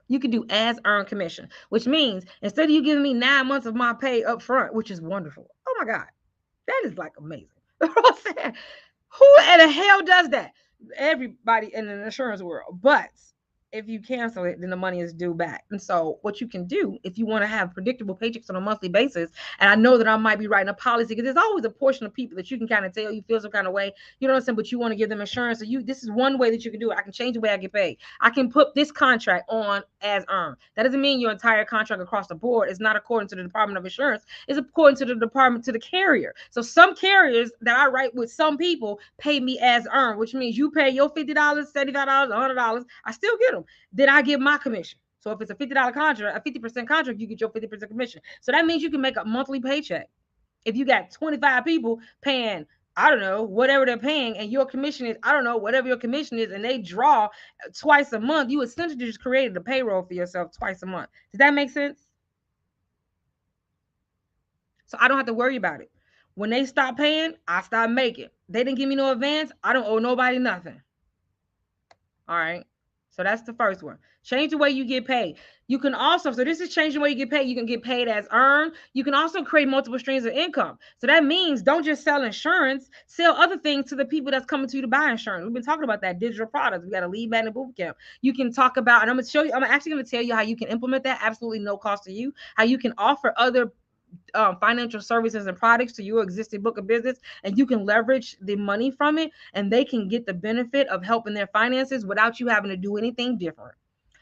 You can do as earned commission, which means instead of you giving me 9 months of my pay up front, which is wonderful. Oh my God, that is like amazing. You know what I'm saying? Who in the hell does that? Everybody in the insurance world. But if you cancel it, then the money is due back. And so what you can do if you want to have predictable paychecks on a monthly basis, and I know that I might be writing a policy, because there's always a portion of people that you can kind of tell you feel some kind of way, you know what I'm saying, but you want to give them insurance. So this is one way that you can do it. I can change the way I get paid. I can put this contract on as earned. That doesn't mean your entire contract across the board is not according to the Department of Insurance. It's according to the department, to the carrier. So some carriers that I write with, some people pay me as earned, which means you pay your $50, $75, $100. I still get them. Then I get my commission. So if it's a $50 contract, a 50% contract, you get your 50% commission. So that means you can make a monthly paycheck. If you got 25 people paying, I don't know, whatever they're paying, and your commission is, I don't know, whatever your commission is, and they draw twice a month, you essentially just created a payroll for yourself twice a month. Does that make sense? So I don't have to worry about it. When they stop paying, I stop making. They didn't give me no advance. I don't owe nobody nothing. All right. So that's the first one. Change the way you get paid. You can also, so this is changing the way you get paid. You can get paid as earned. You can also create multiple streams of income. So that means don't just sell insurance, sell other things to the people that's coming to you to buy insurance. We've been talking about that, digital products. We got a lead magnet boot camp. You can talk about, and I'm actually going to tell you how you can implement that, absolutely no cost to you, how you can offer other financial services and products to your existing book of business, and you can leverage the money from it, and they can get the benefit of helping their finances without you having to do anything different.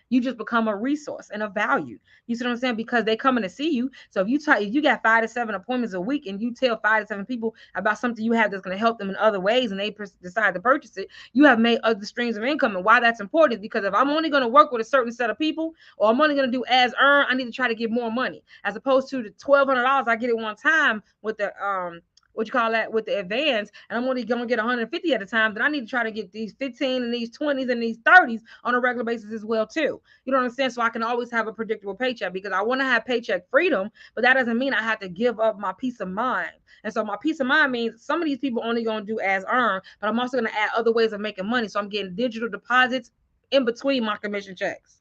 You just become a resource and a value. You see what I'm saying? Because they coming to see you. So if you got 5 to 7 appointments a week, and you tell 5 to 7 people about something you have that's going to help them in other ways, and they decide to purchase it, you have made other streams of income. And why that's important is because if I'm only going to work with a certain set of people, or I'm only going to do as earned, I need to try to get more money, as opposed to the $1,200 I get at one time with the what you call that, with the advance, and I'm only gonna get 150 at a time, then I need to try to get these 15 and these 20s and these 30s on a regular basis as well too. You know what I'm saying? So I can always have a predictable paycheck, because I want to have paycheck freedom, but that doesn't mean I have to give up my peace of mind. And so my peace of mind means some of these people only gonna do as earned, but I'm also gonna add other ways of making money. So I'm getting digital deposits in between my commission checks.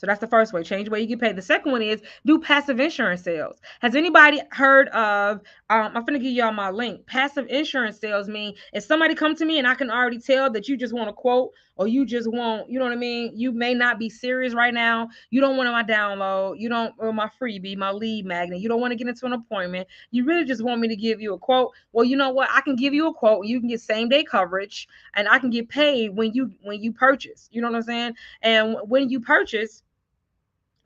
So that's the first way. Change the way you get paid. The second one is do passive insurance sales. Has anybody heard of? I'm gonna give y'all my link. Passive insurance sales mean if somebody come to me and I can already tell that you just want a quote or you just want, you know what I mean. You may not be serious right now. You don't want my download. You don't or my freebie, my lead magnet. You don't want to get into an appointment. You really just want me to give you a quote. Well, you know what? I can give you a quote. You can get same day coverage, and I can get paid when you purchase. You know what I'm saying? And when you purchase,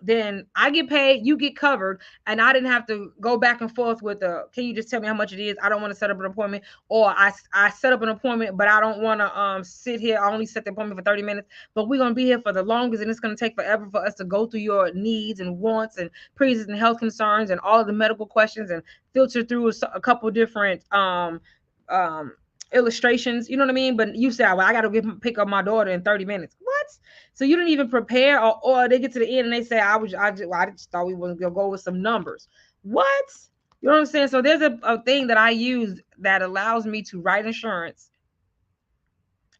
then I get paid, you get covered, and I didn't have to go back and forth with can you just tell me how much it is? I don't want to set up an appointment, or I set up an appointment, but I don't want to sit here. I only set the appointment for 30 minutes, but we're gonna be here for the longest, and it's gonna take forever for us to go through your needs and wants and pre-existing health concerns and all of the medical questions and filter through a couple different um illustrations, you know what I mean? But you say, well, I gotta pick up my daughter in 30 minutes. What? So you didn't even prepare, or they get to the end and they say, I just thought we was gonna go with some numbers. What? You know what I'm saying? So there's a thing that I use that allows me to write insurance.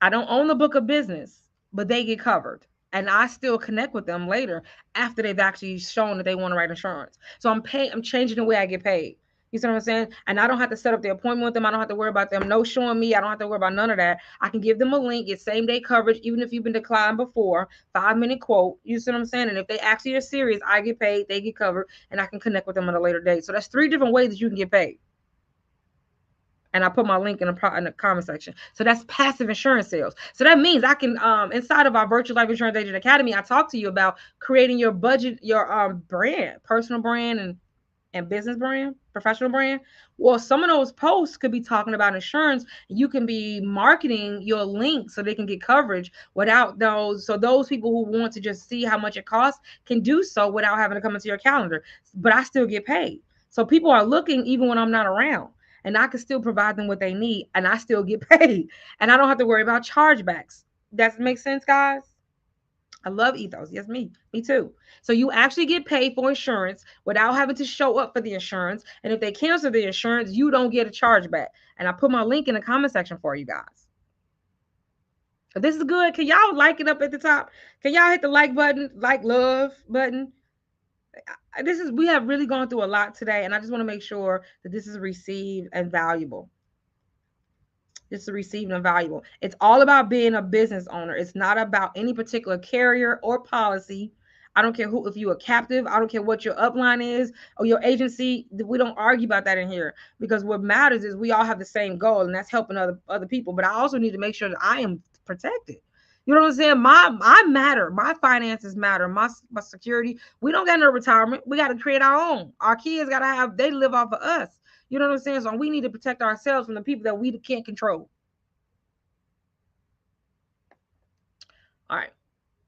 I don't own the book of business, but they get covered. And I still connect with them later after they've actually shown that they want to write insurance. So I'm changing the way I get paid. You see what I'm saying? And I don't have to set up the appointment with them. I don't have to worry about them no showing me. I don't have to worry about none of that. I can give them a link, get same day coverage, even if you've been declined before, 5-minute quote. You see what I'm saying? And if they actually are serious, I get paid, they get covered, and I can connect with them at a later date. So that's 3 different ways that you can get paid. And I put my link in the comment section. So that's passive insurance sales. So that means I can, inside of our Virtual Life Insurance Agent Academy, I talk to you about creating your budget, your brand, personal brand and business brand, professional brand. Well, some of those posts could be talking about insurance. You can be marketing your link so they can get coverage without those. So those people who want to just see how much it costs can do so without having to come into your calendar. But I still get paid. So people are looking even when I'm not around. And I can still provide them what they need, and I still get paid. And I don't have to worry about chargebacks. Does that make sense, guys? I love ethos. Yes, me too. So you actually get paid for insurance without having to show up for the insurance. And if they cancel the insurance, you don't get a chargeback. And I put my link in the comment section for you guys. If this is good, can y'all like it up at the top? Can y'all hit the like button, like love button? We have really gone through a lot today, and I just want to make sure that this is received and valuable. It's received and valuable. It's all about being a business owner. It's not about any particular carrier or policy. I don't care if you're a captive. I don't care what your upline is or your agency. We don't argue about that in here, because what matters is we all have the same goal, and that's helping other people. But I also need to make sure that I am protected. You know what I'm saying? I matter. My finances matter. My security. We don't got no retirement. We got to create our own. Our kids got to have. They live off of us. You know what I'm saying? So we need to protect ourselves from the people that we can't control. All right.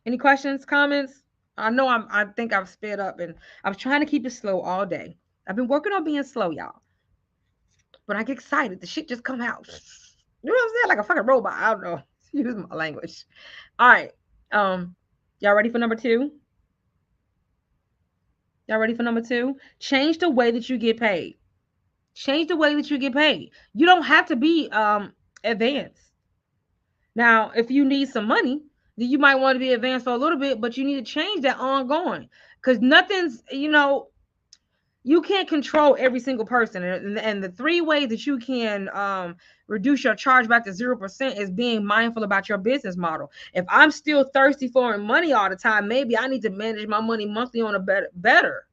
Any questions, comments? I know I think I've sped up, and I was trying to keep it slow all day. I've been working on being slow, y'all. But I get excited. The shit just come out. You know what I'm saying? Like a fucking robot. I don't know. Excuse my language. All right. Y'all ready for number 2? Y'all ready for number 2? Change the way that you get paid. Change the way that you get paid. You don't have to be advanced. Now, if you need some money, then you might want to be advanced for a little bit, but you need to change that ongoing, because nothing's, you can't control every single person. And the 3 ways that you can reduce your chargeback to 0% is being mindful about your business model. If I'm still thirsty for money all the time, maybe I need to manage my money monthly on a better.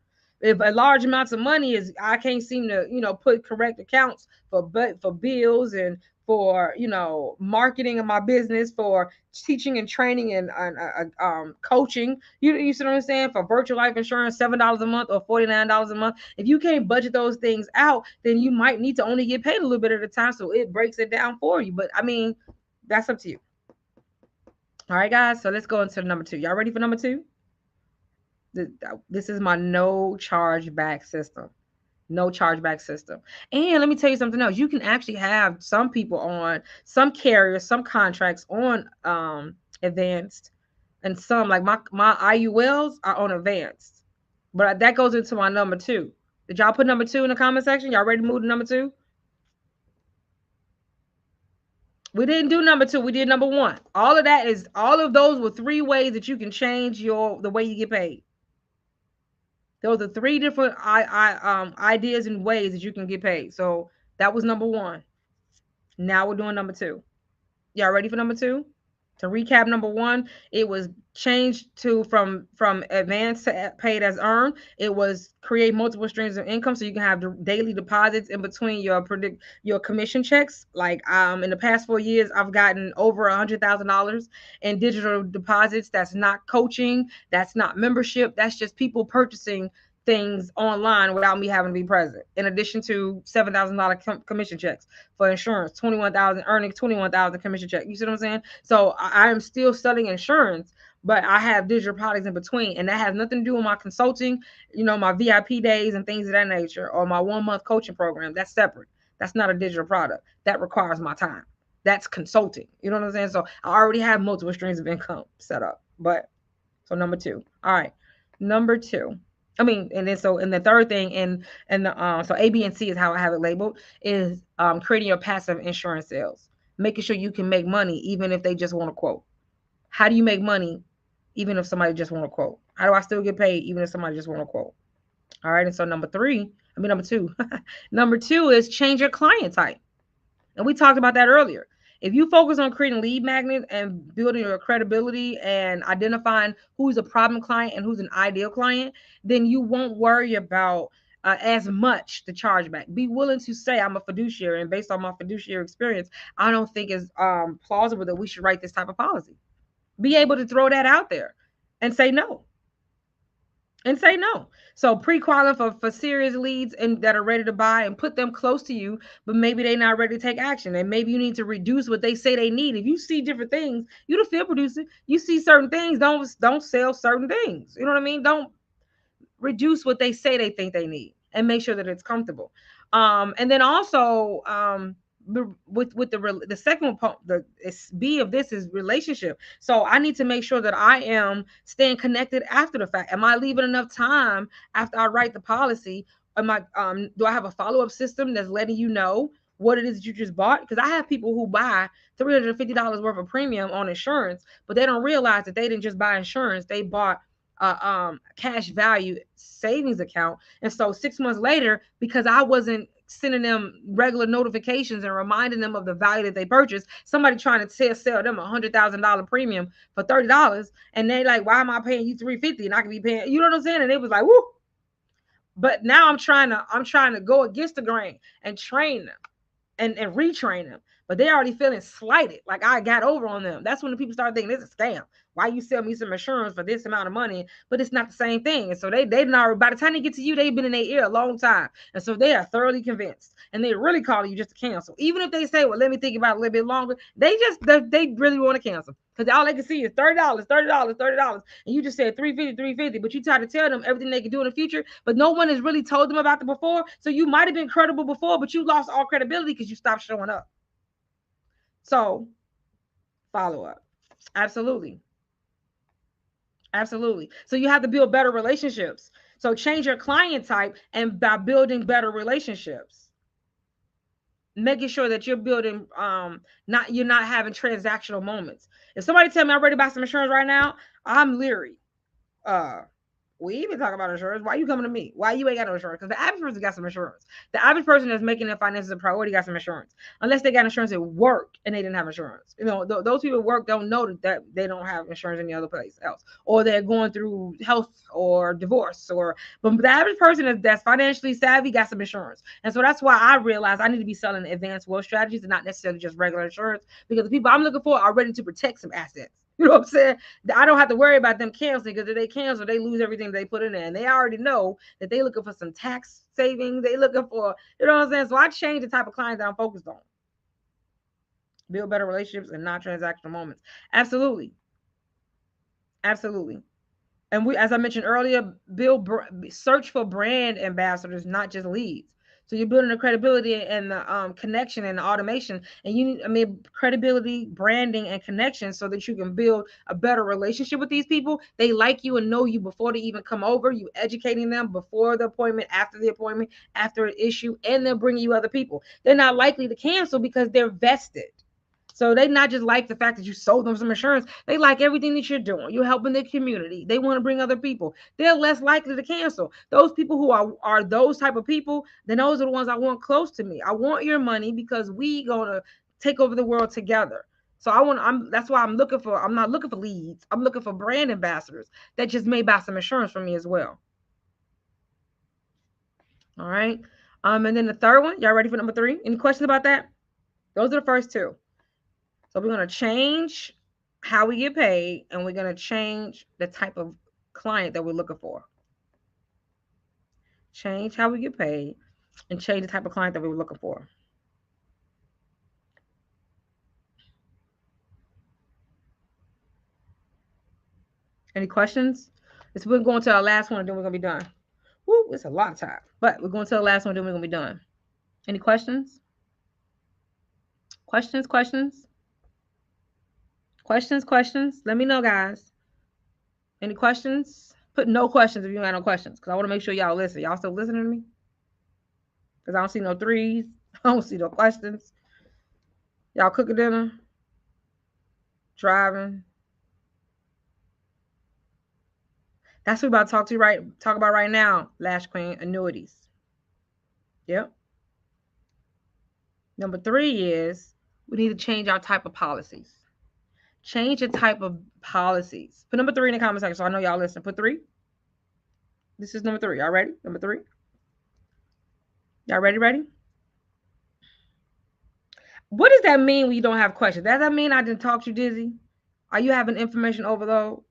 If a large amounts of money is, I can't seem to, put correct accounts for bills and for, marketing of my business, for teaching and training and coaching. You see what I'm saying? For virtual life insurance, $7 a month or $49 a month. If you can't budget those things out, then you might need to only get paid a little bit at a time, so it breaks it down for you. But I mean, that's up to you. All right, guys. So let's go into number 2. Y'all ready for number 2? This is my no chargeback system. No chargeback system. And let me tell you something else. You can actually have some people on some carriers, some contracts on advanced, and some, like my IULs are on advanced. But that goes into my number 2. Did y'all put number 2 in the comment section? Y'all ready to move to number 2? We didn't do number two. We did number one. All of those were three ways that you can change the way you get paid. Those are three different ideas and ways that you can get paid. So that was number one. Now we're doing number two. Y'all ready for number two? To recap, number one, it was changed to from advanced to paid as earned. It was create multiple streams of income so you can have daily deposits in between your commission checks. Like in the past 4 years, I've gotten over $100,000 in digital deposits. That's not coaching. That's not membership. That's just people purchasing things online without me having to be present. In addition to $7,000 commission checks for insurance, 21,000 earning 21,000 commission check. You see what I'm saying? So I am still studying insurance, but I have digital products in between, and that has nothing to do with my consulting, my VIP days and things of that nature, or my 1 month coaching program. That's separate. That's not a digital product. That requires my time. That's consulting. You know what I'm saying? So I already have multiple streams of income set up. But so number two. All right. Number two. And the third thing in the so A, B, and C is how I have it labeled is creating your passive insurance sales, making sure you can make money even if they just want to quote. How do you make money even if somebody just want to quote? How do I still get paid even if somebody just want to quote? All right, and so number two, number two is change your client type. And we talked about that earlier. If you focus on creating lead magnets and building your credibility and identifying who's a problem client and who's an ideal client, then you won't worry about as much the chargeback. Be willing to say, I'm a fiduciary, and based on my fiduciary experience, I don't think it's plausible that we should write this type of policy. Be able to throw that out there and say no. And say no. So pre-qualify for serious leads and that are ready to buy and put them close to you, but maybe they're not ready to take action. And maybe you need to reduce what they say they need. If you see different things, you the field producer, you see certain things, don't sell certain things. You know what I mean? Don't reduce what they say they think they need and make sure that it's comfortable. And then also with the second part, the B of this is relationship. So I need to make sure that I am staying connected after the fact. Am I leaving enough time after I write the policy? Do I have a follow-up system that's letting you know what it is that you just bought? Because I have people who buy $350 worth of premium on insurance, but they don't realize that they didn't just buy insurance, they bought cash value savings account. And so 6 months later, because I wasn't sending them regular notifications and reminding them of the value that they purchased, somebody trying to sell them $100,000 premium for $30, and they like, why am I paying you $350 and I can be paying, you know what I'm saying? And it was like, woo. But now I'm trying to go against the grain and train them and retrain them. But they're already feeling slighted, like I got over on them. That's when the people start thinking this is a scam. Why you sell me some insurance for this amount of money? But it's not the same thing. And so they've already, by the time they get to you, they've been in their ear a long time. And so they are thoroughly convinced. And they really calling you just to cancel. Even if they say, well, let me think about it a little bit longer, they really want to cancel. Because all they can see is $30, $30, $30. And you just said $350, but you try to tell them everything they can do in the future, but no one has really told them about the before. So you might have been credible before, but you lost all credibility because you stopped showing up. So follow up. Absolutely. Absolutely. So you have to build better relationships. So change your client type, and by building better relationships, making sure that you're building you're not having transactional moments. If somebody tell me I'm ready to buy some insurance right now, I'm leery. We even talk about insurance. Why are you coming to me? Why you ain't got no insurance? Because the average person got some insurance. The average person that's making their finances a priority got some insurance. Unless they got insurance at work and they didn't have insurance. Those people at work don't know that they don't have insurance any other place else. Or they're going through health or divorce. But the average person that's financially savvy got some insurance. And so that's why I realized I need to be selling advanced wealth strategies and not necessarily just regular insurance. Because the people I'm looking for are ready to protect some assets. You know what I'm saying? I don't have to worry about them canceling, because if they cancel, they lose everything they put in there. And they already know that they're looking for some tax savings. They looking for, you know what I'm saying? So I change the type of clients that I'm focused on. Build better relationships and not transactional moments. Absolutely. Absolutely. And as I mentioned earlier, search for brand ambassadors, not just leads. So you're building the credibility and the connection and the automation, and you need, credibility, branding, and connection, so that you can build a better relationship with these people. They like you and know you before they even come over. You educating them before the appointment, after an issue, and they'll bring you other people. They're not likely to cancel because they're vested. So they not just like the fact that you sold them some insurance. They like everything that you're doing. You're helping the community. They want to bring other people. They're less likely to cancel. Those people who are those type of people, then those are the ones I want close to me. I want your money because we gonna take over the world together. So that's why I'm not looking for leads. I'm looking for brand ambassadors that just may buy some insurance from me as well. All right. And then the third one, y'all ready for number 3? Any questions about that? Those are the first two. So we're going to change how we get paid, and we're going to change the type of client that we're looking for. Change how we get paid and change the type of client that we were looking for. Any questions? We're going to our last one, and then we're going to be done. Woo, it's a lot of time. But we're going to the last one, then we're going to be done. Any questions? Questions? Let me know, guys. Any questions? Put no questions if you got no questions, because I want to make sure y'all listen. Y'all still listening to me? Because I don't see no threes. I don't see no questions. Y'all cooking dinner? Driving? That's what we're about to talk about right now, Lash Queen, annuities. Yep. Number 3 is we need to change our type of policies. Change the type of policies. Put number 3 in the comment section so I know y'all listen. Put 3. This is number 3. Y'all ready? Number 3. Y'all ready? What does that mean when you don't have questions? Does that mean I didn't talk to you dizzy? Are you having information overload?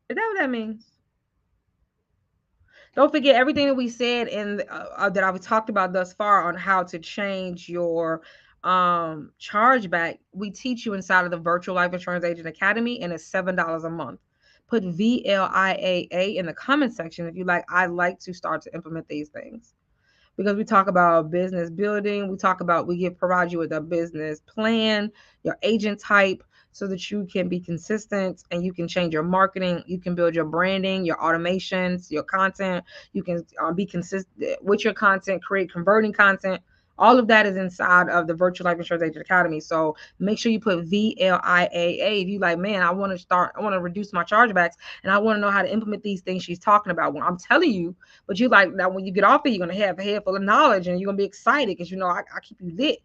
Is that what that means? Don't forget everything that we said and that I've talked about thus far on how to change your chargeback. We teach you inside of the Virtual Life Insurance Agent Academy, and it's $7 a month. Put VLIAA in the comment section if you like. I like to start to implement these things, because we talk about business building. We provide you with a business plan, your agent type, so that you can be consistent and you can change your marketing. You can build your branding, your automations, your content. You can be consistent with your content, create converting content. All of that is inside of the Virtual Life Insurance Agent Academy. So make sure you put VLIAA. If you like, man, I want to reduce my chargebacks, and I want to know how to implement these things she's talking about. Well, I'm telling you, but you like that when you get off it, you're going to have a head full of knowledge, and you're going to be excited because, I keep you lit.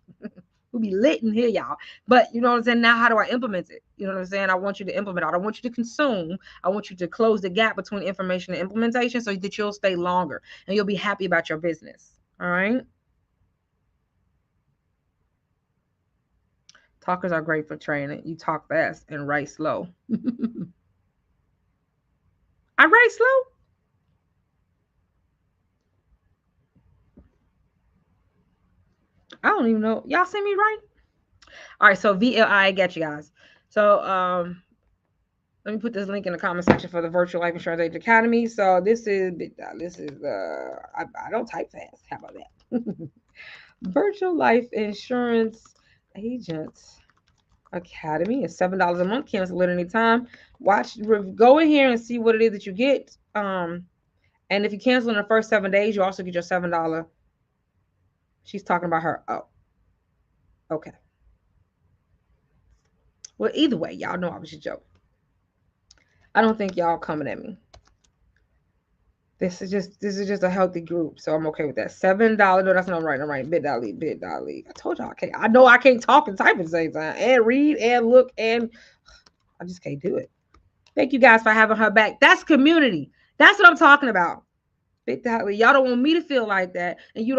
We'll be lit in here, y'all. But you know what I'm saying? Now, how do I implement it? You know what I'm saying? I want you to implement it. I don't want you to consume. I want you to close the gap between information and implementation so that you'll stay longer and you'll be happy about your business. All right? Talkers are great for training. You talk fast and write slow. I write slow? I don't even know. Y'all see me right? All right, so VLI, I get you guys. So let me put this link in the comment section for the Virtual Life Insurance Agent Academy. So this is I don't type fast. How about that? Virtual Life Insurance Agent Academy is $7 a month. Cancel at any time. Go in here and see what it is that you get. And if you cancel in the first 7 days, you also get your $7. She's talking about her. Oh, okay. Well, either way, y'all know I was just joking. I don't think y'all coming at me. This is just a healthy group, so I'm okay with that. $7. No, that's not right. I'm right. Bit.ly. I told y'all I can't. I know I can't talk and type at the same time, and read and look, and I just can't do it. Thank you guys for having her back. That's community. That's what I'm talking about. Bit.ly. Y'all don't want me to feel like that, and you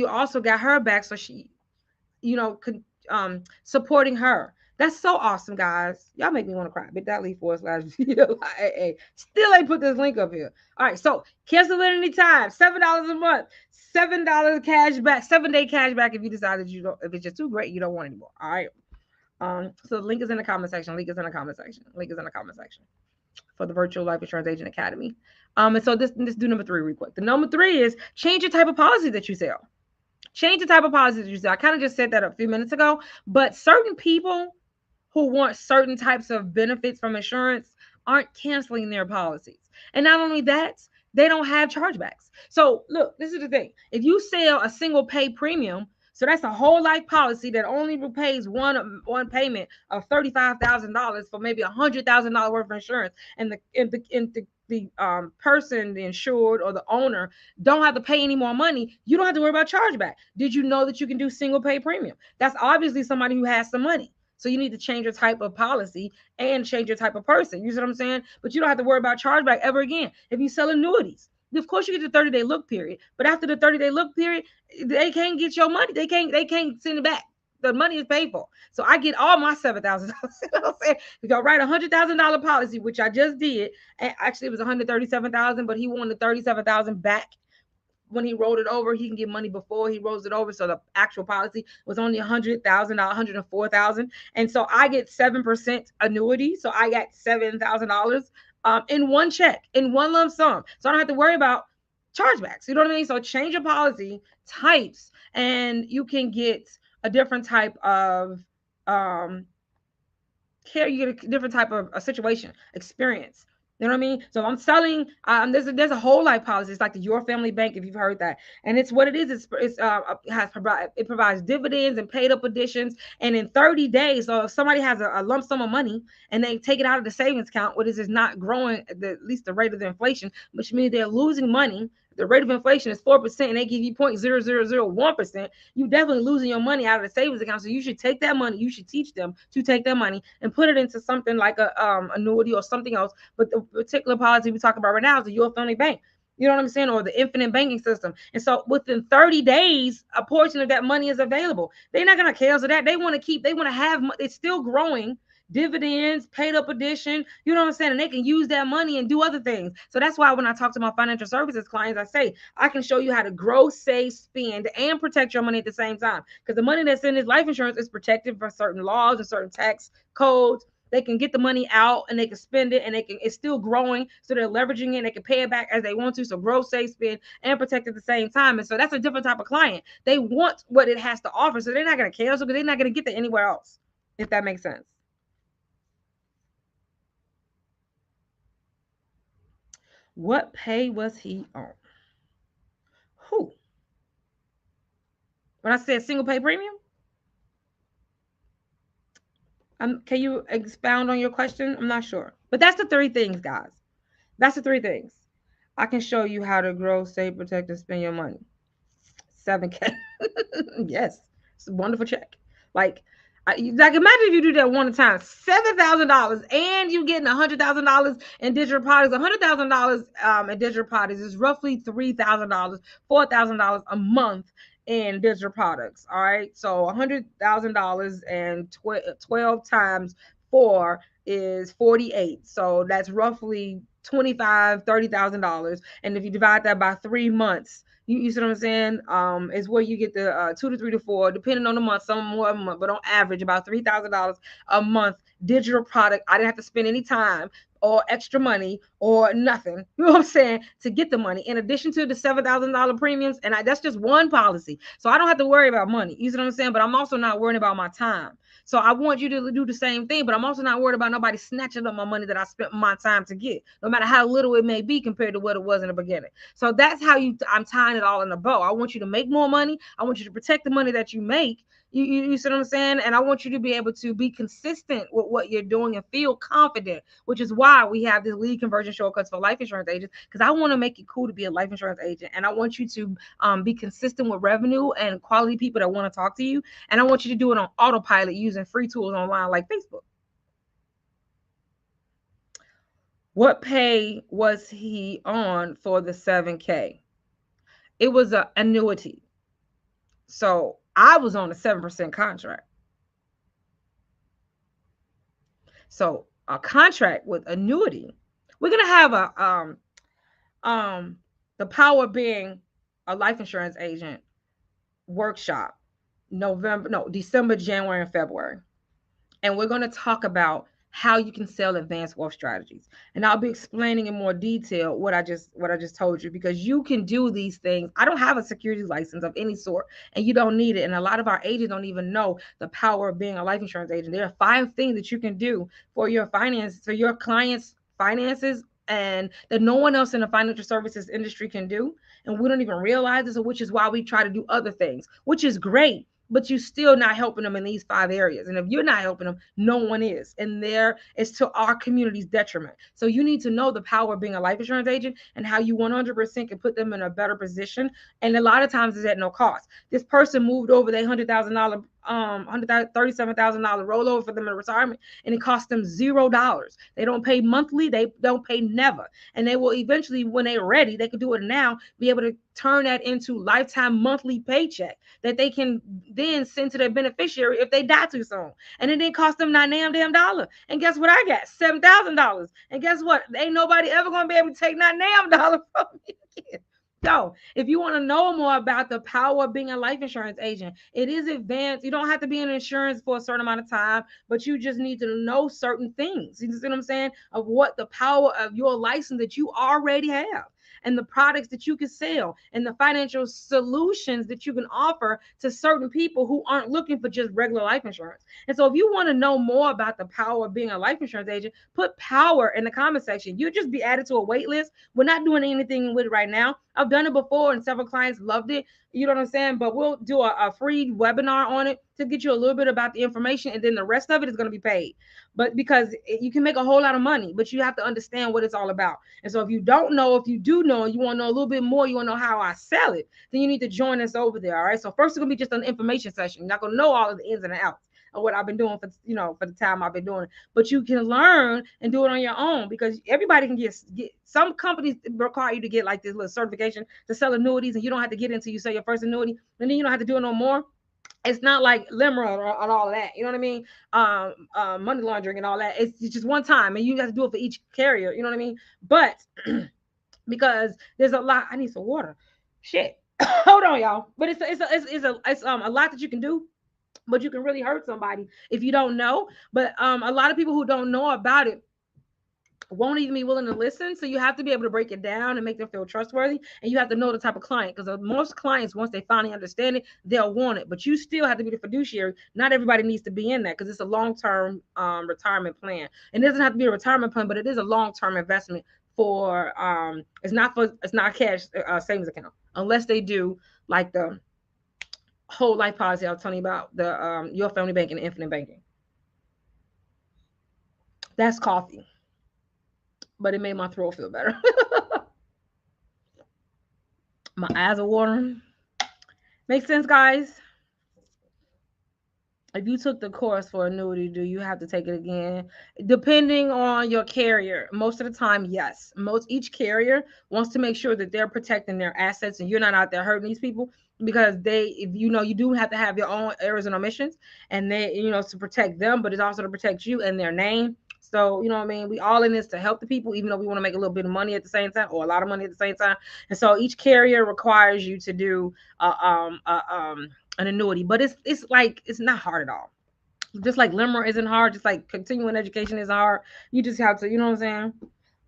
also got her back, so she, supporting her. That's so awesome, guys. Y'all make me want to cry. Bit.ly/VLIAA. Still ain't put this link up here. All right, so cancel at any time. $7 a month. $7 cash back. 7-day cash back if you decide that you don't. If it's just too great, you don't want anymore. All right. So the link is in the comment section. Link is in the comment section for the Virtual Life Insurance Agent Academy. And so this do number 3 real quick. The number 3 is change your type of policy that you sell. Change the type of policy that you sell. I kind of just said that a few minutes ago, but certain people who want certain types of benefits from insurance aren't canceling their policies. And not only that, they don't have chargebacks. So look, this is the thing. If you sell a single pay premium, So that's a whole life policy that only pays one payment of $35,000 for maybe $100,000 worth of insurance, and the person, the insured or the owner, don't have to pay any more money. You don't have to worry about chargeback. Did you know that you can do single pay premium? That's obviously somebody who has some money. So you need to change your type of policy and change your type of person. You see what I'm saying? But you don't have to worry about chargeback ever again. If you sell annuities, of course you get the 30-day look period. But after the 30-day look period, they can't get your money. They can't send it back. The money is paid for. So I get all my $7,000. You know what I'm saying? You go write $100,000 policy, which I just did. And actually it was 137,000, but he wanted 37,000 back when he rolled it over. He can get money before he rolls it over. So the actual policy was only $100,000, 104,000, and so I get 7% annuity. So I got $7,000 in one check, in one lump sum. So I don't have to worry about chargebacks. You know what I mean? So change your policy types, and you can get a different type of care. You get a different type of a situation experience. You know what I mean? So I'm selling. There's a whole life policy. It's like the Your Family Bank, if you've heard that. And it's what it is. It provides dividends and paid up additions. And in 30 days, so if somebody has a lump sum of money and they take it out of the savings account, what is not growing at least the rate of the inflation, which means they're losing money. The rate of inflation is 4%, and they give you 0.0001%. You definitely losing your money out of the savings account. So you should take that money. You should teach them to take that money and put it into something like a annuity or something else. But the particular policy we talk about right now is the Your Family Bank. You know what I'm saying? Or the infinite banking system. And so within 30 days, a portion of that money is available. They're not going to cancel that. They want to have, it's still growing, dividends, paid up addition, you know what I'm saying? And they can use that money and do other things. So that's why when I talk to my financial services clients, I say, I can show you how to grow, save, spend, and protect your money at the same time. Because the money that's in this life insurance is protected for certain laws and certain tax codes. They can get the money out and they can spend it, and it's still growing. So they're leveraging it and they can pay it back as they want to. So grow, save, spend, and protect at the same time. And so that's a different type of client. They want what it has to offer. So they're not going to cancel because they're not going to get that anywhere else, if that makes sense. What pay was he on? Who? When I said single pay premium? Can you expound on your question? I'm not sure. But that's the three things, guys. That's the three things. I can show you how to grow, save, protect, and spend your money. 7K. Yes. It's a wonderful check. Like imagine if you do that one time, $7,000, and you getting $100,000 in digital products. $100,000 in digital products is roughly $3,000, $4,000 a month in digital products. All right, so $100,000 and 12 times 4 is 48. So that's roughly $30,000. And if you divide that by 3 months, you see what I'm saying? Is where you get the 2 to 3 to 4, depending on the month, some more a month, but on average about $3,000 a month digital product. I didn't have to spend any time or extra money or nothing. You know what I'm saying? To get the money, in addition to the $7,000 premiums, and that's just one policy. So I don't have to worry about money. You see what I'm saying? But I'm also not worrying about my time. So I want you to do the same thing, but I'm also not worried about nobody snatching up my money that I spent my time to get, no matter how little it may be compared to what it was in the beginning. So that's how I'm tying it all in a bow. I want you to make more money. I want you to protect the money that you make. You see what I'm saying? And I want you to be able to be consistent with what you're doing and feel confident, which is why we have this lead conversion shortcuts for life insurance agents, because I want to make it cool to be a life insurance agent. And I want you to be consistent with revenue and quality people that want to talk to you. And I want you to do it on autopilot using free tools online like Facebook. What pay was he on for the 7K? It was an annuity. So I was on a 7% contract. So a contract with annuity, we're gonna have the power of being a life insurance agent workshop December, January, and February. And we're going to talk about how you can sell advanced wealth strategies. And I'll be explaining in more detail what I just told you, because you can do these things. I don't have a securities license of any sort, and you don't need it. And a lot of our agents don't even know the power of being a life insurance agent. There are 5 things that you can do for your finance, for your clients' finances and that no one else in the financial services industry can do. And we don't even realize this, which is why we try to do other things, which is great. But you're still not helping them in these 5 areas. And if you're not helping them, no one is. And there is to our community's detriment. So you need to know the power of being a life insurance agent and how you 100% can put them in a better position. And a lot of times it's at no cost. This person moved over their $100,000 $137,000 rollover for them in retirement, and it cost them $0. They don't pay monthly, they don't pay never. And they will eventually, when they're ready, they can do it now, be able to turn that into lifetime monthly paycheck that they can then send to their beneficiary if they die too soon. And it didn't cost them not damn dollar. And guess what I got? $7,000. And guess what? Ain't nobody ever gonna be able to take not damn dollar from me again. So, if you want to know more about the power of being a life insurance agent, it is advanced. You don't have to be in insurance for a certain amount of time, but you just need to know certain things. You see what I'm saying? Of what the power of your license that you already have, and the products that you can sell, and the financial solutions that you can offer to certain people who aren't looking for just regular life insurance. And so if you want to know more about the power of being a life insurance agent, put power in the comment section. You'll just be added to a wait list. We're not doing anything with it right now. I've done it before and several clients loved it. You know what I'm saying? But we'll do a free webinar on it to get you a little bit about the information, and then the rest of it is going to be paid. But because you can make a whole lot of money, but you have to understand what it's all about. And so if you don't know, if you do know, and you want to know a little bit more, you want to know how I sell it, then you need to join us over there. All right. So first it's going to be just an information session. You're not going to know all of the ins and outs of what I've been doing for, for the time I've been doing it. But you can learn and do it on your own, because everybody can get some companies require you to get like this little certification to sell annuities, and you don't have to get into you sell your first annuity, and then you don't have to do it no more. It's not like LIMRA and all of that. You know what I mean? Money laundering and all that. It's just one time, and you have to do it for each carrier. You know what I mean? But because there's a lot, I need some water. Shit, hold on, y'all. But it's a lot that you can do, but you can really hurt somebody if you don't know. But a lot of people who don't know about it won't even be willing to listen. So you have to be able to break it down and make them feel trustworthy. And you have to know the type of client, because most clients, once they finally understand it, they'll want it. But you still have to be the fiduciary. Not everybody needs to be in that, because it's a long-term retirement plan. And it doesn't have to be a retirement plan, but it is a long-term investment for it's not cash savings account, unless they do like the whole life policy I was telling you about, the your family banking and infinite banking. That's coffee, but it made my throat feel better. My eyes are watering. Make sense, guys? If you took the course for annuity, do you have to take it again? Depending on your carrier. Most of the time, yes. Each carrier wants to make sure that they're protecting their assets and you're not out there hurting these people, because you do have to have your own errors and omissions, and they, to protect them, but it's also to protect you and their name. So, you know what I mean? We all in this to help the people, even though we want to make a little bit of money at the same time, or a lot of money at the same time. And so each carrier requires you to do an annuity, but it's not hard at all. Just like LIMRA isn't hard, just like continuing education is hard. You just have to, you know what I'm saying?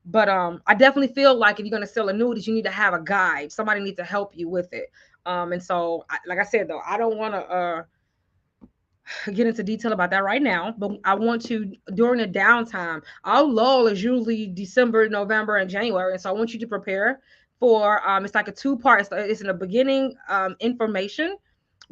But I definitely feel like if you're going to sell annuities, you need to have a guide. Somebody needs to help you with it. And so, like I said, though, I don't want to get into detail about that right now, but I want to, during the downtime, our lull is usually December, November, and January. And so I want you to prepare for, it's like a 2-part, it's in the beginning information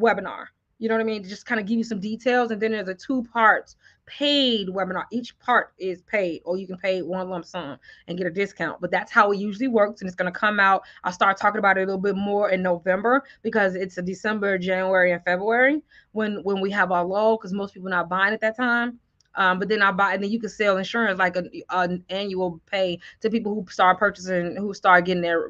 webinar. You know what I mean? To just kind of give you some details. And then there's a 2-part paid webinar. Each part is paid, or you can pay one lump sum and get a discount. But that's how it usually works. And it's going to come out. I'll start talking about it a little bit more in November, because it's a December, January, and February when we have our lull, because most people are not buying at that time. But then and then you can sell insurance like an annual pay to people who start purchasing, who start getting their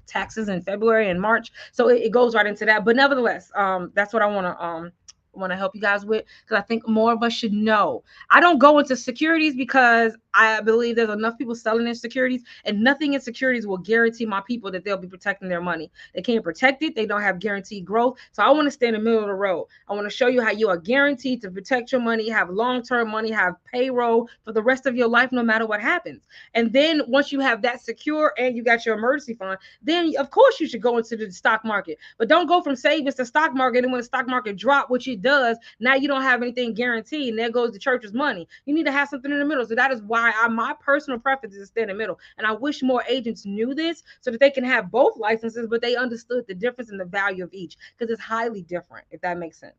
taxes in February and March. So it goes right into that. But nevertheless, that's what I want to help you guys with, because I think more of us should know. I don't go into securities because I believe there's enough people selling in securities, and nothing in securities will guarantee my people that they'll be protecting their money. They can't protect it. They don't have guaranteed growth. So I want to stay in the middle of the road. I want to show you how you are guaranteed to protect your money, have long-term money, have payroll for the rest of your life, no matter what happens. And then once you have that secure and you got your emergency fund, then of course you should go into the stock market. But don't go from savings to stock market, and when the stock market drop, which it does, now you don't have anything guaranteed, and there goes the church's money. You need to have something in the middle. So that is why my personal preference is to stay in the middle. And I wish more agents knew this so that they can have both licenses, but they understood the difference and the value of each because it's highly different, if that makes sense.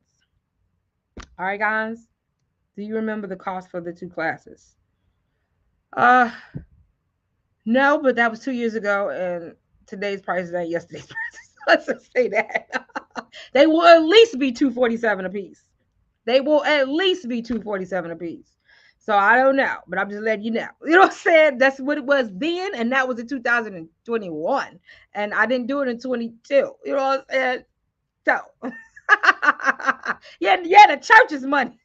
All right, guys. Do you remember the cost for the two classes? Uh, no, but that was 2 years ago, and today's prices ain't yesterday's prices. Let's just say that. They will at least be 247 a piece. They will at least be 247 a piece. So I don't know, but I'm just letting you know. You know what I'm saying? That's what it was then, and that was in 2021. And I didn't do it in 22. You know what I'm saying? So yeah, yeah, the church's money.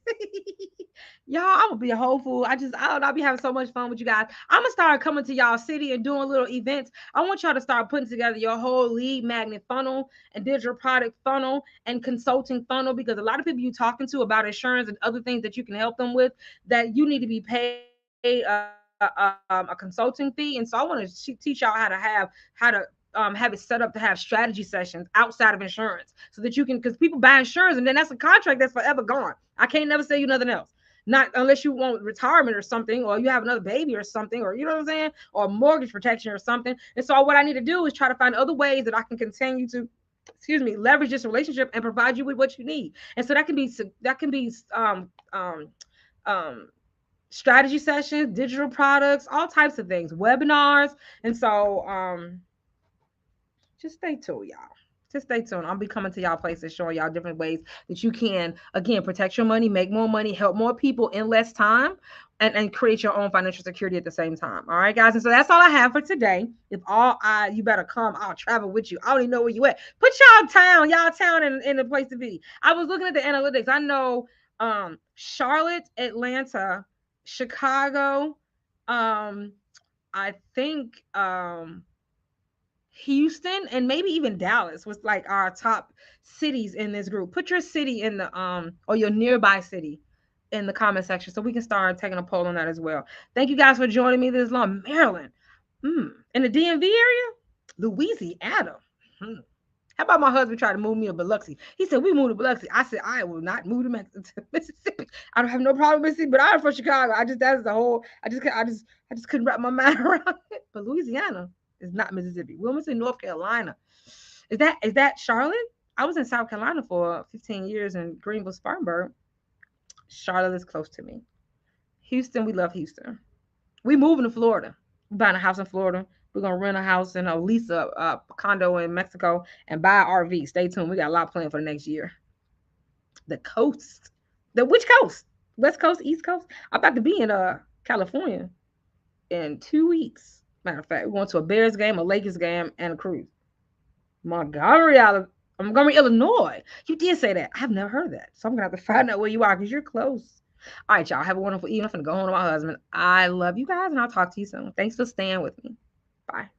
Y'all, I'm gonna be a whole fool. I don't know, I'll be having so much fun with you guys. I'm gonna start coming to y'all city and doing little events. I want y'all to start putting together your whole lead magnet funnel and digital product funnel and consulting funnel, because a lot of people you talking to about insurance and other things that you can help them with, that you need to be paid a consulting fee. And so I want to teach y'all how to have it set up to have strategy sessions outside of insurance, so that you can, because people buy insurance and then that's a contract that's forever gone. I can't never say you nothing else. Not unless you want retirement or something, or you have another baby or something, or you know what I'm saying, or mortgage protection or something. And so what I need to do is try to find other ways that I can continue to, excuse me, leverage this relationship and provide you with what you need. And so that can be strategy sessions, digital products, all types of things, webinars. And so just stay tuned, y'all. Just stay tuned. I'll be coming to y'all places, showing y'all different ways that you can, again, protect your money, make more money, help more people in less time, and create your own financial security at the same time. All right, guys. And so that's all I have for today. If all you better come, I'll travel with you. I don't even know where you at. Put y'all town in the place to be. I was looking at the analytics. I know Charlotte, Atlanta, Chicago, I think Houston, and maybe even Dallas was like our top cities in this group. Put your city in the or your nearby city in the comment section so we can start taking a poll on that as well. Thank you guys for joining me this long. Maryland, in the DMV area, Louisiana. Hmm. How about my husband tried to move me to Biloxi? He said we moved to Biloxi. I said I will not move to Mississippi. I don't have no problem with Mississippi, but I'm from Chicago. I just that's the whole. I just couldn't wrap my mind around it. But Louisiana is not Mississippi. Wilmington, North Carolina. Is that Charlotte? I was in South Carolina for 15 years in Greenville, Spartanburg. Charlotte is close to me. Houston, we love Houston. We moving to Florida. We're buying a house in Florida. We're gonna rent a house and lease a condo in Mexico and buy an RV. Stay tuned. We got a lot planned for the next year. The coast. The which coast? West Coast, East Coast? I'm about to be in California in 2 weeks. Matter of fact, we're going to a Bears game, a Lakers game, and a cruise. Montgomery, Illinois. You did say that. I've never heard of that. So I'm gonna have to find out where you are because you're close. All right, y'all. Have a wonderful evening. I'm gonna go home to my husband. I love you guys, and I'll talk to you soon. Thanks for staying with me. Bye.